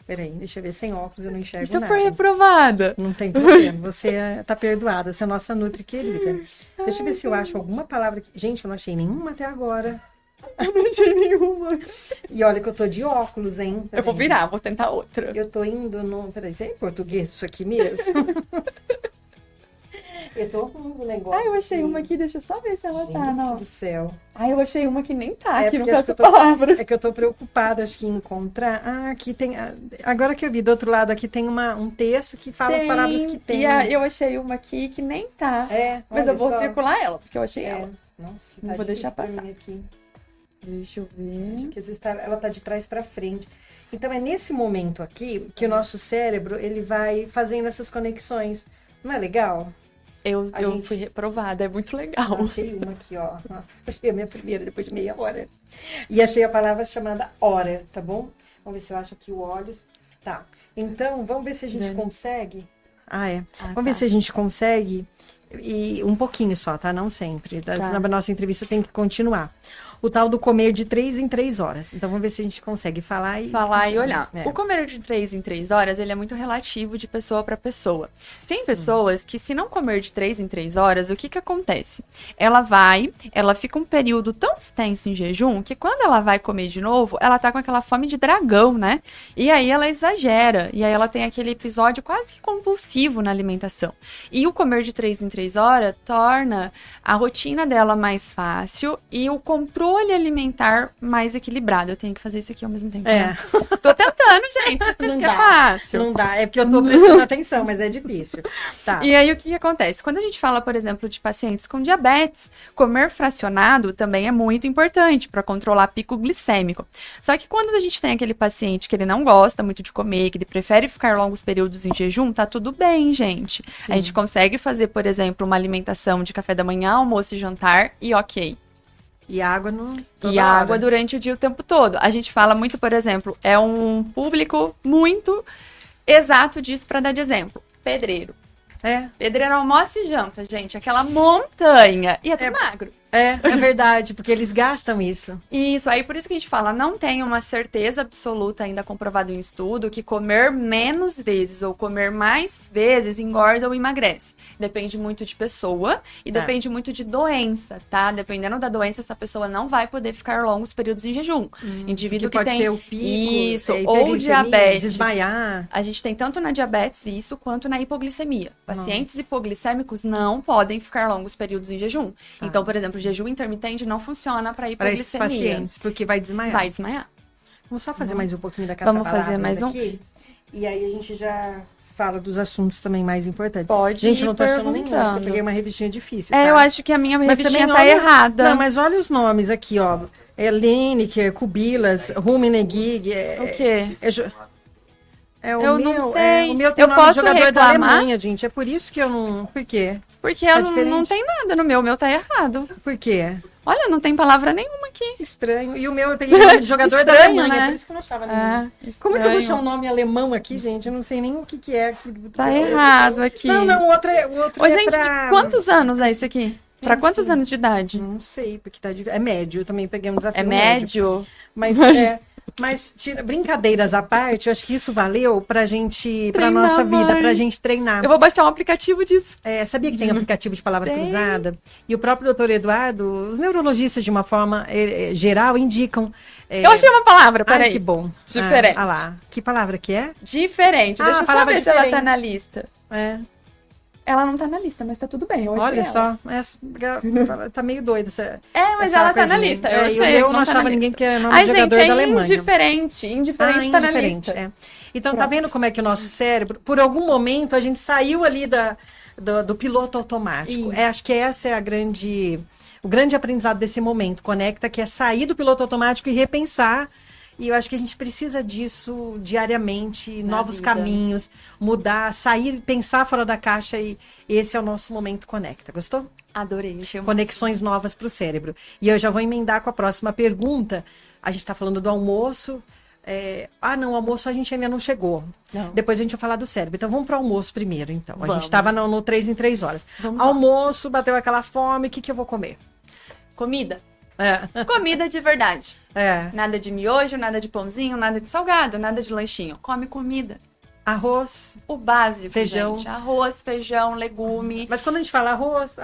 Peraí, deixa eu ver. Sem óculos eu não enxergo Isso nada. foi reprovada. Não tem problema, você tá perdoada, você é nossa Nutri querida. Deixa eu ver se eu acho alguma palavra aqui. Gente, eu não achei nenhuma até agora. Eu não achei nenhuma. E olha que eu tô de óculos, hein? Eu vou virar, vou tentar outra. Eu tô indo no... Peraí, isso é em português isso aqui mesmo? Eu tô com um negócio... Eu achei uma aqui, deixa eu só ver se ela tá, Gente não. do céu. Eu achei uma que nem tá aqui no porque acho que caça-palavras. É que eu tô preocupada, acho que em encontrar... aqui tem... Agora que eu vi, do outro lado aqui tem um texto que fala as palavras que tem. E eu achei uma aqui que nem tá. Mas eu vou circular ela, porque eu achei ela. Nossa, Não vou deixar passar. Aqui. Deixa eu ver. Porque às vezes ela tá de trás para frente. Então é nesse momento aqui que o nosso cérebro ele vai fazendo essas conexões. Não é legal? Eu fui reprovada, é muito legal. Achei uma aqui, ó. Achei a minha primeira depois de meia hora. E achei a palavra chamada hora, tá bom? Vamos ver se eu acho aqui o olhos. Tá. Então, vamos ver se a gente consegue. Vamos ver se a gente consegue. E um pouquinho só, tá? Não sempre. Na nossa entrevista tem que continuar. O tal do comer de 3 em 3 horas. Então, vamos ver se a gente consegue falar e olhar. O comer de 3 em 3 horas, ele é muito relativo de pessoa para pessoa. Tem pessoas que, se não comer de 3 em 3 horas, o que acontece? Ela fica um período tão extenso em jejum, que quando ela vai comer de novo, ela tá com aquela fome de dragão, né? E aí ela exagera. E aí ela tem aquele episódio quase que compulsivo na alimentação. E o comer de 3 em 3 horas torna a rotina dela mais fácil e o controle alimentar mais equilibrado. Eu tenho que fazer isso aqui ao mesmo tempo. Né? Tô tentando, gente. Você pensa que é fácil. Não dá. É porque eu tô prestando atenção, mas é difícil. Tá. E aí, o que acontece? Quando a gente fala, por exemplo, de pacientes com diabetes, comer fracionado também é muito importante para controlar pico glicêmico. Só que quando a gente tem aquele paciente que ele não gosta muito de comer, que ele prefere ficar longos períodos em jejum, tá tudo bem, gente. Sim. A gente consegue fazer, por exemplo, uma alimentação de café da manhã, almoço e jantar e ok. E água água durante o dia o tempo todo. A gente fala muito, por exemplo, é um público muito exato disso para dar de exemplo. Pedreiro. Pedreiro almoça e janta, gente. Aquela montanha. E é tudo magro. É verdade, porque eles gastam isso. Isso, aí por isso que a gente fala, não tem uma certeza absoluta ainda comprovado em estudo que comer menos vezes ou comer mais vezes engorda ou emagrece. Depende muito de pessoa e depende muito de doença, tá? Dependendo da doença, essa pessoa não vai poder ficar longos períodos em jejum. Indivíduo que pode tem ter o pico, isso, ou diabetes. Desmaiar. A gente tem tanto na diabetes isso quanto na hipoglicemia. Pacientes hipoglicêmicos não podem ficar longos períodos em jejum. Então, por exemplo, o jejum intermitente não funciona para hipoglicemia. Para esses pacientes, porque vai desmaiar. Vai desmaiar. Vamos só fazer mais um pouquinho da caça-palavras. Vamos fazer mais aqui, e aí a gente já fala dos assuntos também mais importantes. Pode Gente, não tô achando nenhum. Eu peguei uma revistinha difícil, tá? Eu acho que a minha revistinha tá errada. Não, mas olha os nomes aqui, ó. Lineker, Kubilas, Rummenigge. O quê? Eu não sei. O meu tem eu nome de posso jogador da reclamar? Alemanha, gente. É por isso que eu não... Por quê? Porque Tá não tem nada no meu. O meu tá errado. Por quê? Olha, não tem palavra nenhuma aqui. Estranho. E o meu eu peguei o nome de jogador da Estranho, Alemanha, né? por isso que eu não achava nenhum. Como é que eu vou achar um nome alemão aqui, gente? Eu não sei nem o que é. Tá errado aqui. Não, o outro Ô, é gente, pra... de quantos anos é isso aqui? Pra quantos anos de idade? Não sei, porque tá é médio. Eu também peguei um desafio É médio? Mas brincadeiras à parte, eu acho que isso valeu pra gente, pra Treinar nossa vida, pra mais. gente treinar. Eu vou baixar um aplicativo disso. Sabia que tem aplicativo de palavra Tem. cruzada? E o próprio doutor Eduardo, os neurologistas, de uma forma geral, indicam. Eu achei uma palavra, peraí. Ai, que bom. Diferente. Lá. Que palavra que é? Diferente. Deixa eu só palavra ver se ela tá diferente. na lista. Ela não tá na lista, mas tá tudo bem. Eu achei Olha ela. só, tá meio doida essa. Mas essa ela tá na coisinha. lista. Eu achei. Eu que não tá achava na ninguém lista. que é nome Ai, de gente, jogador da Alemanha. indiferente. Indiferente tá na lista. Então, tá Pronto. vendo como é que o nosso cérebro, por algum momento, a gente saiu ali do piloto automático. Isso. Acho que essa é o grande aprendizado desse momento. Conecta, que é sair do piloto automático e repensar. E eu acho que a gente precisa disso diariamente, novos vida. caminhos, mudar, sair, pensar fora da caixa, e esse é o nosso momento Conecta. Gostou? Adorei. Achei Conexões novas para o cérebro. E eu já vou emendar com a próxima pergunta. A gente está falando do almoço. O almoço a gente ainda não chegou. Não. Depois a gente vai falar do cérebro. Então vamos para o almoço primeiro, então. A Vamos. gente estava no 3 em 3 horas. Vamos lá. Almoço, bateu aquela fome, o que eu vou comer? Comida. É. Comida de verdade. É. Nada de miojo, nada de pãozinho, nada de salgado, nada de lanchinho. Come comida. Arroz. O básico, Feijão. gente. Arroz, feijão, legume. Mas quando a gente fala arroz,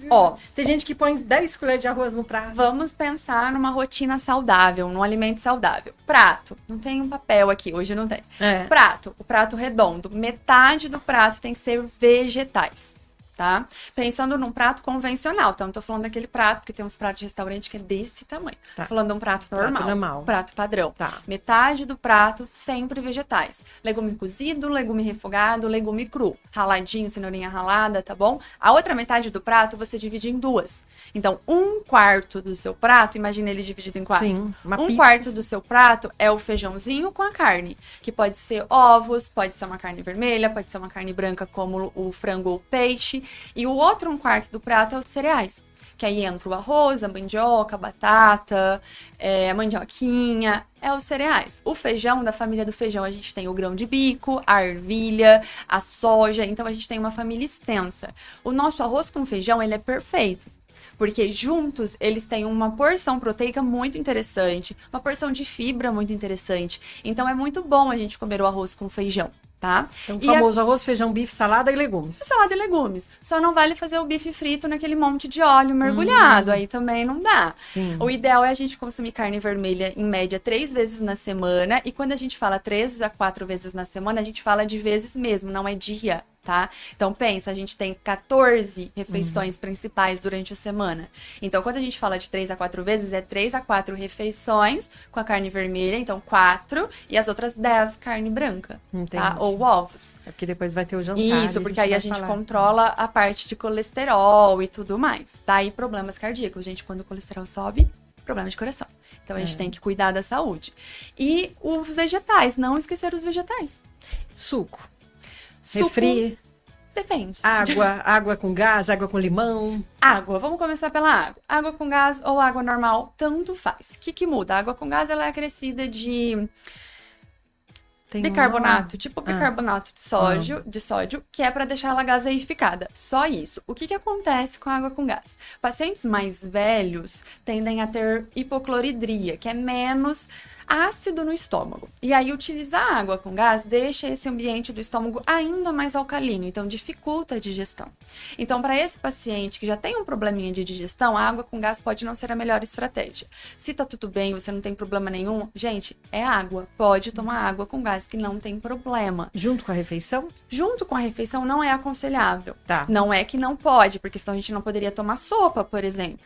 Ó. tem gente que põe 10 colheres de arroz no prato. Vamos pensar numa rotina saudável, num alimento saudável. Prato. Não tem um papel aqui, hoje não tem. Prato. O prato redondo. Metade do prato tem que ser vegetais. Tá? Pensando num prato convencional, então não tô falando daquele prato, porque tem uns pratos de restaurante que é desse tamanho. Tá. Tô falando de um prato normal. Prato padrão. Tá. Metade do prato, sempre vegetais. Legume cozido, legume refogado, legume cru. Raladinho, cenourinha ralada, tá bom? A outra metade do prato você divide em duas. Então, 1/4 do seu prato, imagina ele dividido em 4. Sim, uma 1/4 pizza. do seu prato é o feijãozinho com a carne, que pode ser ovos, pode ser uma carne vermelha, pode ser uma carne branca como o frango ou peixe. E o outro 1/4 do prato é os cereais. Que aí entra o arroz, a mandioca, a batata, a mandioquinha, os cereais. O feijão, da família do feijão, a gente tem o grão de bico, a ervilha, a soja, então a gente tem uma família extensa. O nosso arroz com feijão, ele é perfeito. Porque juntos eles têm uma porção proteica muito interessante, uma porção de fibra muito interessante. Então é muito bom a gente comer o arroz com feijão. Tá? Então, o famoso arroz, feijão, bife, salada e legumes. Salada e legumes. Só não vale fazer o bife frito naquele monte de óleo mergulhado. Aí também não dá. Sim. O ideal é a gente consumir carne vermelha, em média, 3 vezes na semana. E quando a gente fala 3 a 4 vezes na semana, a gente fala de vezes mesmo, não é dia. Tá? Então, pensa, a gente tem 14 refeições principais durante a semana. Então, quando a gente fala de 3 a 4 vezes, é 3 a 4 refeições com a carne vermelha, então 4, e as outras 10 carne branca, tá? Ou ovos. É porque depois vai ter o jantar. Isso, porque aí a gente controla a parte de colesterol e tudo mais. Daí, problemas cardíacos. Gente, quando o colesterol sobe, problema de coração. Então, a gente tem que cuidar da saúde. E os vegetais, não esquecer os vegetais. Suco. Suco, refri. Depende. Água com gás, água com limão. Água, vamos começar pela água. Água com gás ou água normal, tanto faz. O que muda? A água com gás, ela é acrescida de bicarbonato, tipo bicarbonato de sódio, que é para deixar ela gaseificada. Só isso. O que acontece com a água com gás? Pacientes mais velhos tendem a ter hipocloridria, que é menos ácido no estômago. E aí, utilizar água com gás deixa esse ambiente do estômago ainda mais alcalino, então dificulta a digestão. Então, para esse paciente que já tem um probleminha de digestão, a água com gás pode não ser a melhor estratégia. Se tá tudo bem, você não tem problema nenhum, gente, é água. Pode tomar água com gás que não tem problema. Junto com a refeição? Junto com a refeição não é aconselhável. Tá. Não é que não pode, porque senão a gente não poderia tomar sopa, por exemplo.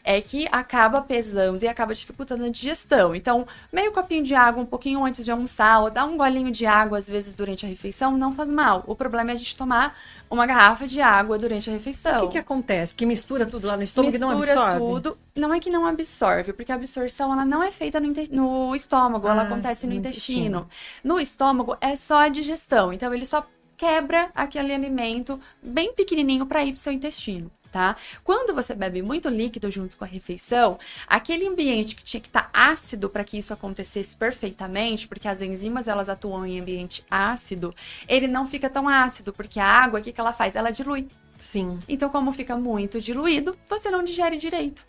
É que acaba pesando e acaba dificultando a digestão. Então, meio copinho de água um pouquinho antes de almoçar, ou dar um golinho de água, às vezes, durante a refeição, não faz mal. O problema é a gente tomar uma garrafa de água durante a refeição. O que acontece? Porque mistura tudo lá no estômago e não absorve? Mistura tudo. Não é que não absorve, porque a absorção ela não é feita no estômago, ela acontece no intestino. No estômago é só a digestão, então ele só quebra aquele alimento bem pequenininho para ir pro seu intestino. Tá? Quando você bebe muito líquido junto com a refeição, aquele ambiente que tinha que estar ácido para que isso acontecesse perfeitamente, porque as enzimas elas atuam em ambiente ácido, ele não fica tão ácido, porque a água, o que ela faz? Ela dilui. Sim. Então, como fica muito diluído, você não digere direito.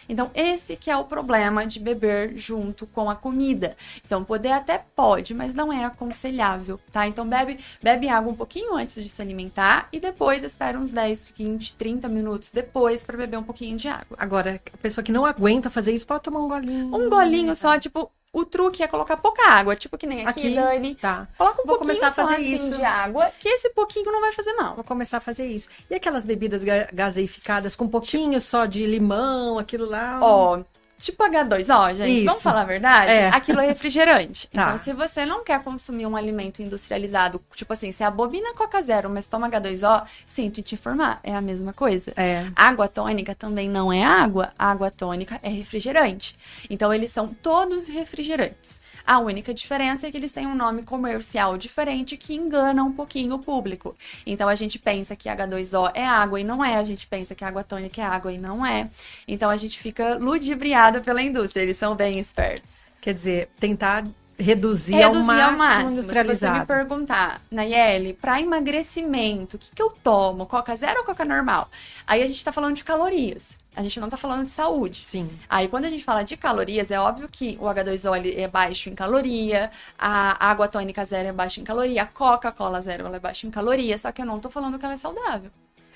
Então, esse que é o problema de beber junto com a comida. Então, poder até pode, mas não é aconselhável, tá? Então, bebe água um pouquinho antes de se alimentar e depois espera uns 10, 20, 30 minutos depois para beber um pouquinho de água. Agora, a pessoa que não aguenta fazer isso pode tomar um golinho. Um golinho só, tipo... O truque é colocar pouca água, tipo que nem aqui, Dani. Tá. Coloca um Vou pouquinho começar a fazer assim isso de água, que esse pouquinho não vai fazer mal. Vou começar a fazer isso. E aquelas bebidas gaseificadas com um pouquinho só de limão, aquilo lá? Ó, tipo H2O, gente, Isso. vamos falar a verdade? Aquilo é refrigerante. Tá. Então, se você não quer consumir um alimento industrializado, tipo assim, você abomina Coca Zero, mas toma H2O, sinto te informar, é a mesma coisa. Água tônica também não é água, água tônica é refrigerante. Então, eles são todos refrigerantes. A única diferença é que eles têm um nome comercial diferente que engana um pouquinho o público. Então, a gente pensa que H2O é água e não é, a gente pensa que água tônica é água e não é. Então, a gente fica ludibriado pela indústria, eles são bem espertos. Quer dizer, tentar reduzir ao máximo industrializado. Se você me perguntar, Nayeli, para emagrecimento, o que eu tomo? Coca Zero ou Coca normal? Aí a gente tá falando de calorias. A gente não tá falando de saúde. Sim. Aí, quando a gente fala de calorias, é óbvio que o H2O ele é baixo em caloria, a água tônica zero é baixa em caloria, a Coca-Cola zero ela é baixa em caloria, só que eu não tô falando que ela é saudável.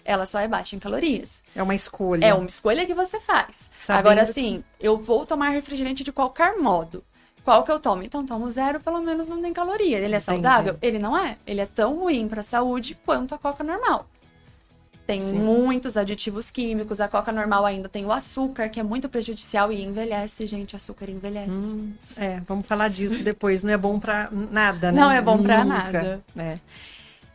Ela só é baixa em calorias. É uma escolha. É uma escolha que você faz. Agora, assim, eu vou tomar refrigerante de qualquer modo. Qual que eu tomo? Então, tomo zero, pelo menos não tem caloria. Ele é saudável? Ele não é. Ele é tão ruim para a saúde quanto a Coca normal. Tem muitos aditivos químicos. A Coca normal ainda tem o açúcar, que é muito prejudicial e envelhece, gente. Açúcar envelhece. Vamos falar disso depois. Não é bom para nada, né? Não é bom para nada.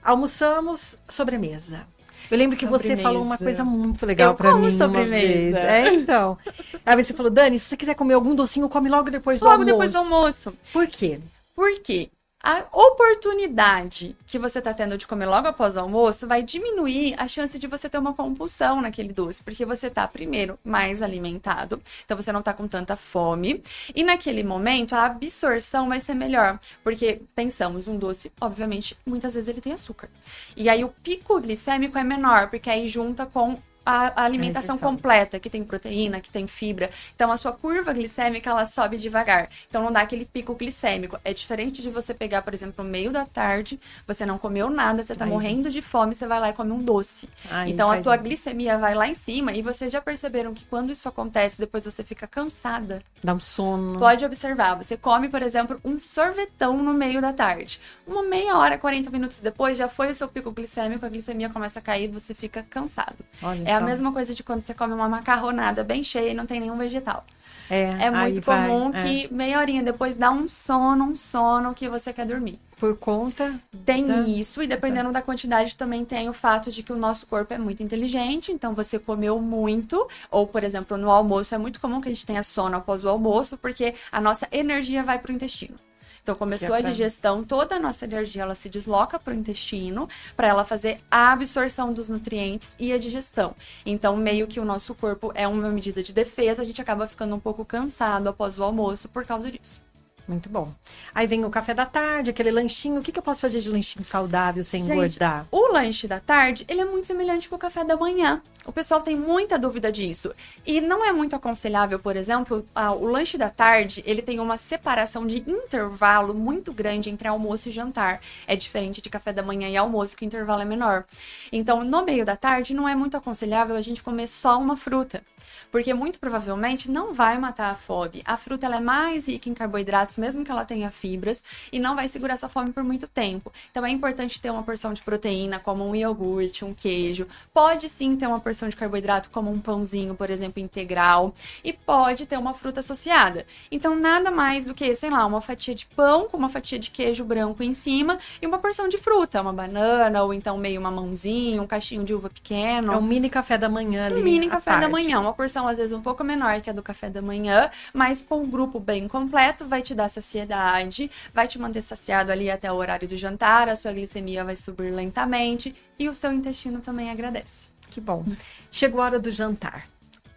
Almoçamos, sobremesa. Eu lembro que você falou uma coisa muito legal pra mim sobremesa. Uma vez. Então. Aí você falou, Dani, se você quiser comer algum docinho, come logo depois do almoço. Logo depois do almoço. Por quê? Porque a oportunidade que você tá tendo de comer logo após o almoço vai diminuir a chance de você ter uma compulsão naquele doce, porque você tá, primeiro, mais alimentado, então você não tá com tanta fome, e naquele momento a absorção vai ser melhor, porque pensamos, um doce, obviamente, muitas vezes ele tem açúcar. E aí o pico glicêmico é menor, porque aí junta com a alimentação completa, que tem proteína, que tem fibra. Então, a sua curva glicêmica, ela sobe devagar. Então, não dá aquele pico glicêmico. É diferente de você pegar, por exemplo, no meio da tarde, você não comeu nada, você tá morrendo de fome, você vai lá e come um doce. Então, a tua glicemia vai lá em cima e vocês já perceberam que quando isso acontece, depois você fica cansada. Dá um sono. Pode observar. Você come, por exemplo, um sorvetão no meio da tarde. Uma meia hora, 40 minutos depois, já foi o seu pico glicêmico, a glicemia começa a cair, você fica cansado. É a mesma coisa de quando você come uma macarronada bem cheia e não tem nenhum vegetal. É muito comum que meia horinha depois dá um sono que você quer dormir. Por conta? Tem isso, e dependendo da quantidade também tem o fato de que o nosso corpo é muito inteligente, então você comeu muito, ou por exemplo, no almoço é muito comum que a gente tenha sono após o almoço, porque a nossa energia vai para o intestino. Então, começou a digestão, toda a nossa energia, ela se desloca para o intestino, para ela fazer a absorção dos nutrientes e a digestão. Então, meio que o nosso corpo é uma medida de defesa, a gente acaba ficando um pouco cansado após o almoço por causa disso. Muito bom. Aí vem o café da tarde, aquele lanchinho. O que eu posso fazer de lanchinho saudável sem engordar? O lanche da tarde, ele é muito semelhante com o café da manhã. O pessoal tem muita dúvida disso. E não é muito aconselhável, por exemplo, o lanche da tarde, ele tem uma separação de intervalo muito grande entre almoço e jantar. É diferente de café da manhã e almoço, que o intervalo é menor. Então, no meio da tarde, não é muito aconselhável a gente comer só uma fruta. Porque muito provavelmente não vai matar a fome. A fruta ela é mais rica em carboidratos, mesmo que ela tenha fibras, e não vai segurar essa fome por muito tempo. Então é importante ter uma porção de proteína, como um iogurte, um queijo. Pode sim ter uma porção de carboidrato, como um pãozinho, por exemplo, integral. E pode ter uma fruta associada. Então nada mais do que, sei lá, uma fatia de pão com uma fatia de queijo branco em cima e uma porção de fruta, uma banana, ou então meio mamãozinho, um cachinho de uva pequeno. É um mini café da manhã ali. Um mini café da manhã, uma porção às vezes um pouco menor que a do café da manhã, mas com um grupo bem completo vai te dar dar saciedade, vai te manter saciado ali até o horário do jantar, a sua glicemia vai subir lentamente e o seu intestino também agradece. Que bom. Chegou a hora do jantar.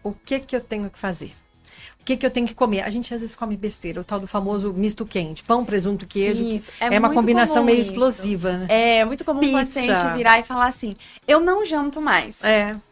O que eu tenho que fazer? O que eu tenho que comer? A gente às vezes come besteira, o tal do famoso misto quente, pão, presunto, queijo. Isso, é uma combinação meio isso. explosiva, né? É muito comum um paciente virar e falar assim, eu não janto mais,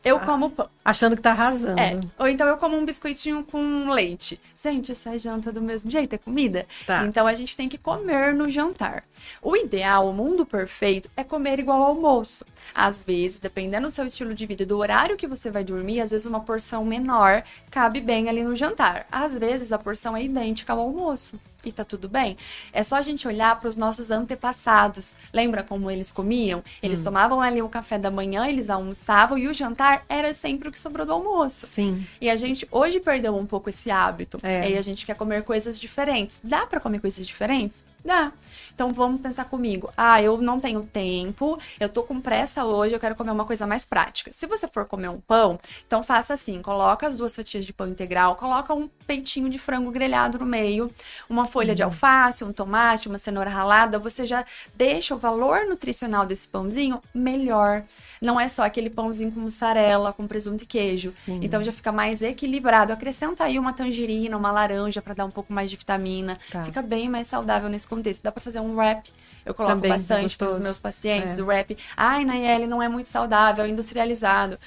eu como pão. Achando que tá arrasando. Ou então eu como um biscoitinho com leite. Gente, essa é janta do mesmo jeito, é comida. Tá. Então a gente tem que comer no jantar. O ideal, o mundo perfeito, é comer igual ao almoço. Às vezes, dependendo do seu estilo de vida e do horário que você vai dormir, às vezes uma porção menor cabe bem ali no jantar. Às vezes a porção é idêntica ao almoço. E tá tudo bem. É só a gente olhar para os nossos antepassados. Lembra como eles comiam? Eles tomavam ali o café da manhã, eles almoçavam e o jantar era sempre o que sobrou do almoço. Sim. E a gente hoje perdeu um pouco esse hábito. E aí a gente quer comer coisas diferentes. Dá para comer coisas diferentes? Dá. Então vamos pensar comigo. Eu não tenho tempo, eu tô com pressa hoje, eu quero comer uma coisa mais prática. Se você for comer um pão, então faça assim, coloca as 2 fatias de pão integral, coloca um peitinho de frango grelhado no meio, uma folha de alface, um tomate, uma cenoura ralada, você já deixa o valor nutricional desse pãozinho melhor. Não é só aquele pãozinho com mussarela, com presunto e queijo. Sim. Então já fica mais equilibrado. Acrescenta aí uma tangerina, uma laranja para dar um pouco mais de vitamina. Tá. Fica bem mais saudável nesse contexto. Dá para fazer um wrap. Eu coloco Também bastante para os meus pacientes. O wrap. Ai, Nayeli, não é muito saudável, é industrializado.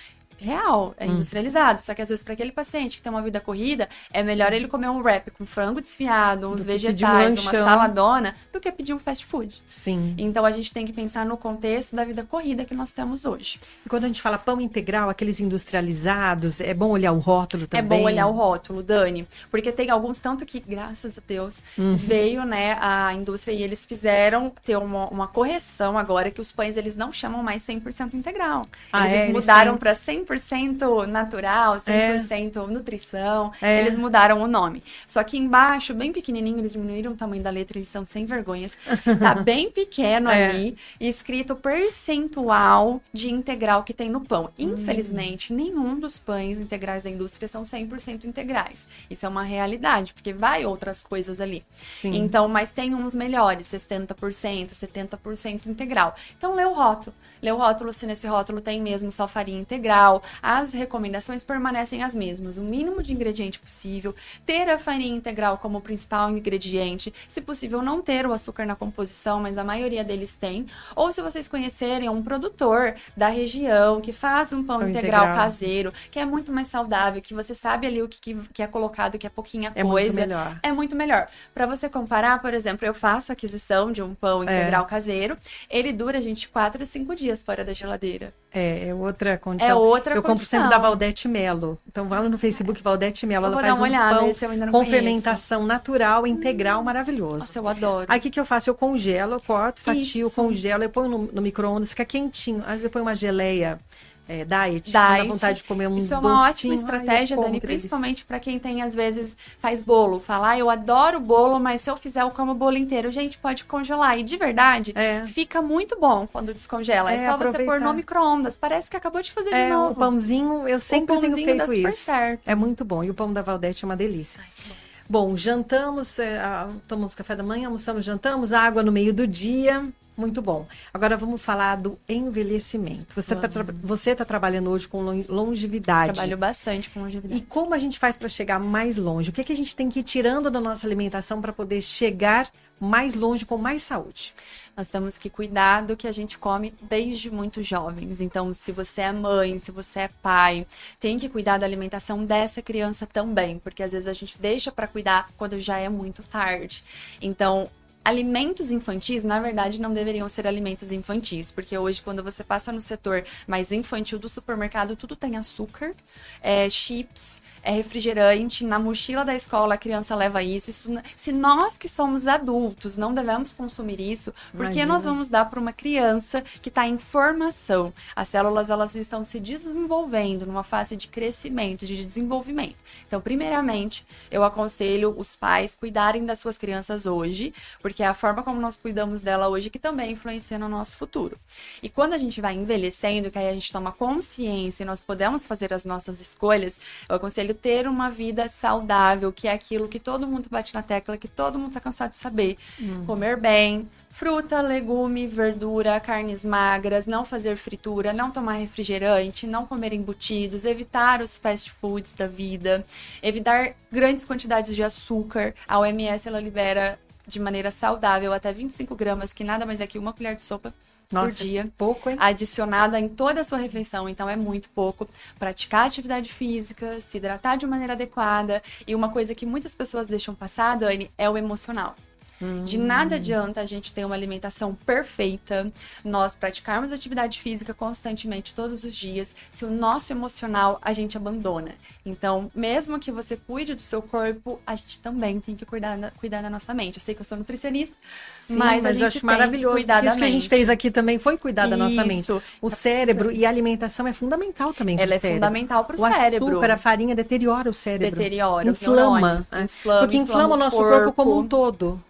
Real, é industrializado. Só que às vezes para aquele paciente que tem uma vida corrida, é melhor ele comer um wrap com frango desfiado, uns vegetais, uma saladona, do que pedir um fast food. Sim. Então a gente tem que pensar no contexto da vida corrida que nós temos hoje. E quando a gente fala pão integral, aqueles industrializados, é bom olhar o rótulo também? É bom olhar o rótulo, Dani, porque tem alguns, tanto que, graças a Deus, veio, né, a indústria e eles fizeram ter uma correção agora, que os pães, eles não chamam mais 100% integral. Eles mudaram para 100% natural, 100% nutrição, eles mudaram o nome. Só que embaixo, bem pequenininho, eles diminuíram o tamanho da letra, eles são sem vergonhas. Tá bem pequeno ali, escrito percentual de integral que tem no pão. Infelizmente, nenhum dos pães integrais da indústria são 100% integrais. Isso é uma realidade, porque vai outras coisas ali. Sim. Então, mas tem uns melhores, 60%, 70% integral. Então, lê o rótulo. Lê o rótulo se nesse rótulo tem mesmo só farinha integral. As recomendações permanecem as mesmas. O mínimo de ingrediente possível. Ter a farinha integral como principal ingrediente. Se possível, não ter o açúcar na composição, mas a maioria deles tem. Ou se vocês conhecerem um produtor da região que faz um pão integral caseiro, que é muito mais saudável, que você sabe ali o que é colocado, que é pouquinha coisa. Muito melhor. É muito melhor. Para você comparar, por exemplo, eu faço aquisição de um pão integral caseiro. Ele dura, gente, 4 a 5 dias fora da geladeira. É outra condição. É outra eu compro sempre da Valdete Melo. Então, vai lá no Facebook, Valdete Melo. Ela faz um pão com fermentação natural, integral, maravilhoso. Nossa, eu adoro. Aí, o que eu faço? Eu congelo, eu corto, fatio, congelo, eu ponho no micro-ondas, fica quentinho. Às vezes eu ponho uma geleia diet, dá vontade de comer um docinho. Isso é uma ótima estratégia, Dani, principalmente para quem tem, às vezes, faz bolo. Fala, eu adoro bolo, mas se eu fizer, eu como o bolo inteiro. Gente, pode congelar. E de verdade, fica muito bom quando descongela. É só você pôr no micro-ondas. Parece que acabou de fazer de novo. O pãozinho, eu sempre tenho feito dá super isso. Certo. É muito bom. E o pão da Valdete é uma delícia. Ai, bom, jantamos, tomamos café da manhã, almoçamos, jantamos, água no meio do dia. Muito bom. Agora vamos falar do envelhecimento. Você tá trabalhando hoje com longevidade. Trabalho bastante com longevidade. E como a gente faz para chegar mais longe? O que a gente tem que ir tirando da nossa alimentação para poder chegar mais longe com mais saúde? Nós temos que cuidar do que a gente come desde muito jovens. Então, se você é mãe, se você é pai, tem que cuidar da alimentação dessa criança também, porque às vezes a gente deixa para cuidar quando já é muito tarde. Então, alimentos infantis, na verdade, não deveriam ser alimentos infantis, porque hoje, quando você passa no setor mais infantil do supermercado, tudo tem açúcar, chips, refrigerante, na mochila da escola a criança leva isso. Se nós que somos adultos não devemos consumir isso, por que nós vamos dar para uma criança que está em formação? As células, elas estão se desenvolvendo numa fase de crescimento, de desenvolvimento. Então, primeiramente, eu aconselho os pais cuidarem das suas crianças hoje, porque é a forma como nós cuidamos dela hoje que também influencia no nosso futuro. E quando a gente vai envelhecendo, que aí a gente toma consciência e nós podemos fazer as nossas escolhas, eu aconselho conselho, ter uma vida saudável, que é aquilo que todo mundo bate na tecla, que todo mundo tá cansado de saber. Comer bem, fruta, legume, verdura, carnes magras, não fazer fritura, não tomar refrigerante, não comer embutidos, evitar os fast foods da vida, evitar grandes quantidades de açúcar. A OMS, ela libera de maneira saudável até 25 gramas, que nada mais é que uma colher de sopa por dia, pouco, hein? adicionada em toda a sua refeição, então é muito pouco. Praticar atividade física, se hidratar de maneira adequada, e uma coisa que muitas pessoas deixam passar, Dani, é o emocional. De nada adianta a gente ter uma alimentação perfeita, nós praticarmos atividade física constantemente todos os dias, se o nosso emocional a gente abandona. Então, mesmo que você cuide do seu corpo, a gente também tem que cuidar da nossa mente. Eu sei que eu sou nutricionista, Sim, mas a eu gente acho tem maravilhoso, que cuidar porque da isso que a gente mente. fez aqui também foi cuidar da nossa mente. Isso. O Tá cérebro precisando. e a alimentação é fundamental também para o Ela é cérebro. fundamental para o O cérebro. açúcar, a farinha deteriora o cérebro. Deteriora os inflama, neurônios, né? inflama, Porque inflama o nosso corpo como um todo.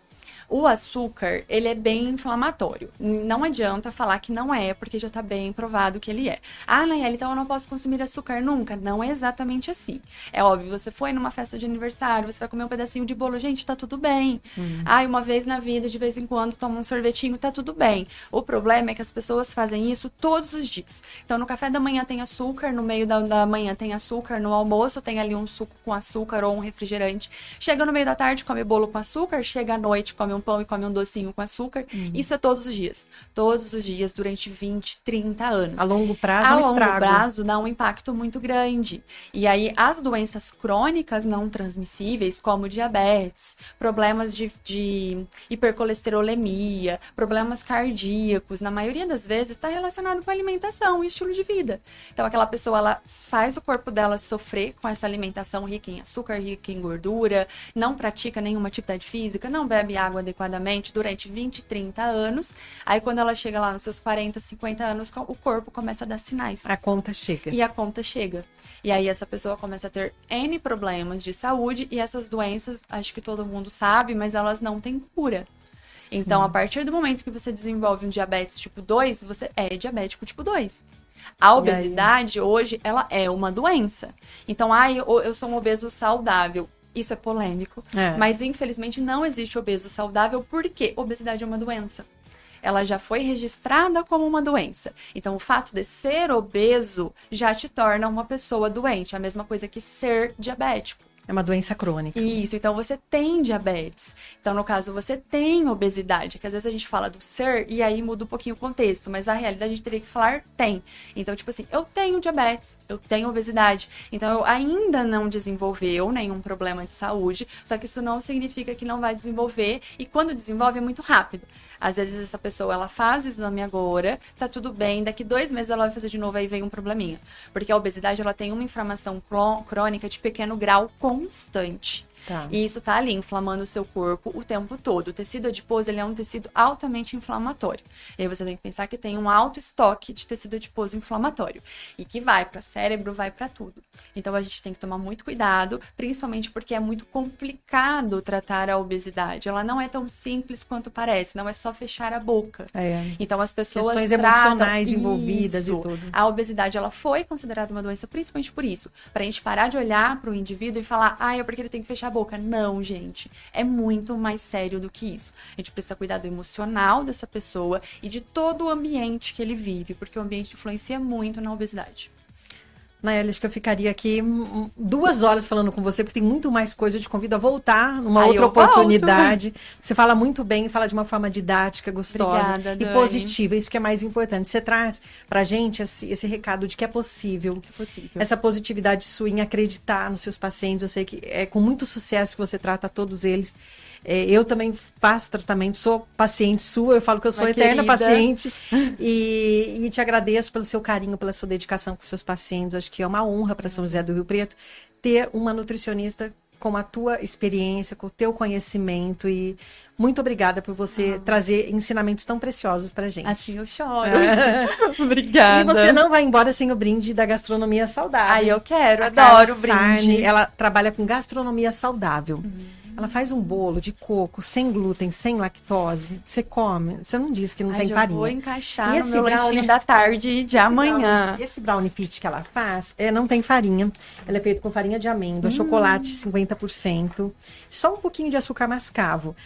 O açúcar, ele é bem inflamatório. Não adianta falar que não é, porque já tá bem provado que ele é. Ah, Nayeli, então eu não posso consumir açúcar nunca. Não é exatamente assim. É óbvio, você foi numa festa de aniversário, você vai comer um pedacinho de bolo, gente, tá tudo bem. Ah, uma vez na vida, de vez em quando, toma um sorvetinho, tá tudo bem. O problema é que as pessoas fazem isso todos os dias. Então, no café da manhã tem açúcar, no meio da manhã tem açúcar, no almoço tem ali um suco com açúcar ou um refrigerante. Chega no meio da tarde, come bolo com açúcar, chega à noite, come um pão e come um docinho com açúcar. Isso é todos os dias. Todos os dias, durante 20, 30 anos. A longo prazo, A é um longo estrago. prazo dá um impacto muito grande. E aí, as doenças crônicas não transmissíveis, como diabetes, problemas de hipercolesterolemia, problemas cardíacos, na maioria das vezes está relacionado com a alimentação e estilo de vida. Então, aquela pessoa, ela faz o corpo dela sofrer com essa alimentação rica em açúcar, rica em gordura, não pratica nenhuma atividade física, não bebe água adequadamente durante 20, 30 anos. Aí, quando ela chega lá nos seus 40, 50 anos, o corpo começa a dar sinais. A conta chega. E a conta chega. E aí essa pessoa começa a ter N problemas de saúde, e essas doenças, acho que todo mundo sabe, mas elas não têm cura. Então, a partir do momento que você desenvolve um diabetes tipo 2, você é diabético tipo 2. A obesidade, hoje, ela é uma doença. Então, eu sou um obeso saudável. Isso é polêmico, mas infelizmente não existe obeso saudável, porque obesidade é uma doença. Ela já foi registrada como uma doença. Então, o fato de ser obeso já te torna uma pessoa doente. A mesma coisa que ser diabético. É uma doença crônica. Isso, então você tem diabetes. Então, no caso, você tem obesidade, que às vezes a gente fala do ser e aí muda um pouquinho o contexto, mas a realidade a gente teria que falar tem. Então, tipo assim, eu tenho diabetes, eu tenho obesidade, então eu ainda não desenvolveu nenhum problema de saúde, só que isso não significa que não vai desenvolver, e quando desenvolve é muito rápido. Às vezes essa pessoa, ela faz exame agora, tá tudo bem, daqui 2 meses ela vai fazer de novo, aí vem um probleminha. Porque a obesidade, ela tem uma inflamação crônica de pequeno grau constante. Tá. E isso tá ali inflamando o seu corpo o tempo todo. O tecido adiposo, ele é um tecido altamente inflamatório. E aí você tem que pensar que tem um alto estoque de tecido adiposo inflamatório. E que vai para cérebro, vai para tudo. Então a gente tem que tomar muito cuidado, principalmente porque é muito complicado tratar a obesidade. Ela não é tão simples quanto parece, não é só fechar a boca. Então as pessoas questões tratam emocionais envolvidas e tudo. A obesidade, ela foi considerada uma doença principalmente por isso. Pra gente parar de olhar pro indivíduo e falar, é porque ele tem que fechar a boca. Não, gente. É muito mais sério do que isso. A gente precisa cuidar do emocional dessa pessoa e de todo o ambiente que ele vive, porque o ambiente influencia muito na obesidade. Nayeli, acho que eu ficaria aqui 2 horas falando com você, porque tem muito mais coisa. Eu te convido a voltar numa outra oportunidade. Você fala muito bem, fala de uma forma didática, gostosa. Obrigada, e Dani. positiva. Isso que é mais importante. Você traz pra gente esse recado de que é possível. É possível. Essa positividade sua em acreditar nos seus pacientes. Eu sei que é com muito sucesso que você trata todos eles. Eu também faço tratamento, sou paciente sua, eu falo que eu sou eterna paciente. E te agradeço pelo seu carinho, pela sua dedicação com os seus pacientes. Acho que é uma honra para São José do Rio Preto ter uma nutricionista com a tua experiência, com o teu conhecimento. E muito obrigada por você trazer ensinamentos tão preciosos pra gente. Assim eu choro. Obrigada. E você não vai embora sem o brinde da gastronomia saudável. Eu quero, A adoro o Carla brinde. Sarni, ela trabalha com gastronomia saudável. Ela faz um bolo de coco sem glúten, sem lactose. Você come. Você não diz que não tem eu farinha. vou encaixar E no meu lanchinho da tarde de amanhã. Esse brownie fit que ela faz, não tem farinha. Ela é feito com farinha de amêndoa, chocolate 50%, só um pouquinho de açúcar mascavo.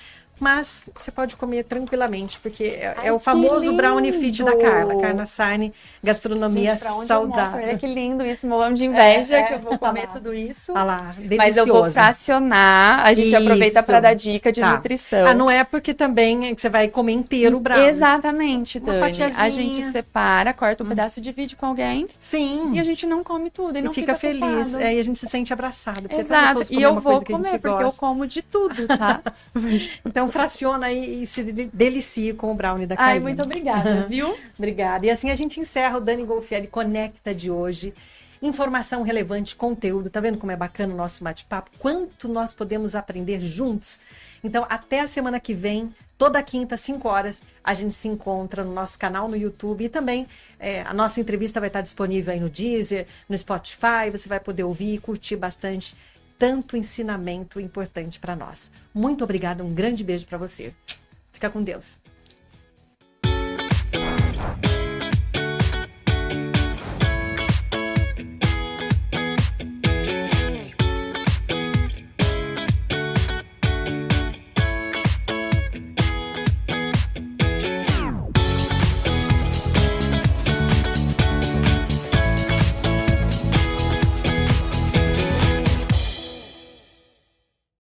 Mas você pode comer tranquilamente, porque é o famoso brownie fit da Carla. Carla Sarne, gastronomia saudável. Olha que lindo isso, morrendo de inveja que eu vou comer tudo isso. Olha lá, delicioso. Mas eu vou fracionar, a gente aproveita para dar dica de nutrição. Não é porque também é que você vai comer inteiro o brownie. Exatamente, Dani. A gente separa, corta um pedaço, divide com alguém. Sim. E a gente não come tudo e não fica feliz. E a gente se sente abraçado. Exato. E eu vou comer, porque eu como de tudo, tá? Então, fraciona e se delicie com o brownie da Carlinha. Ai, muito obrigada, viu? Obrigada. E assim a gente encerra o Dani Golfieri Conecta de hoje. Informação relevante, conteúdo. Tá vendo como é bacana o nosso bate-papo? Quanto nós podemos aprender juntos? Então, até a semana que vem, toda quinta, 5 horas, a gente se encontra no nosso canal no YouTube. E também a nossa entrevista vai estar disponível aí no Deezer, no Spotify. Você vai poder ouvir e curtir bastante. Tanto ensinamento importante para nós. Muito obrigada, um grande beijo para você. Fica com Deus.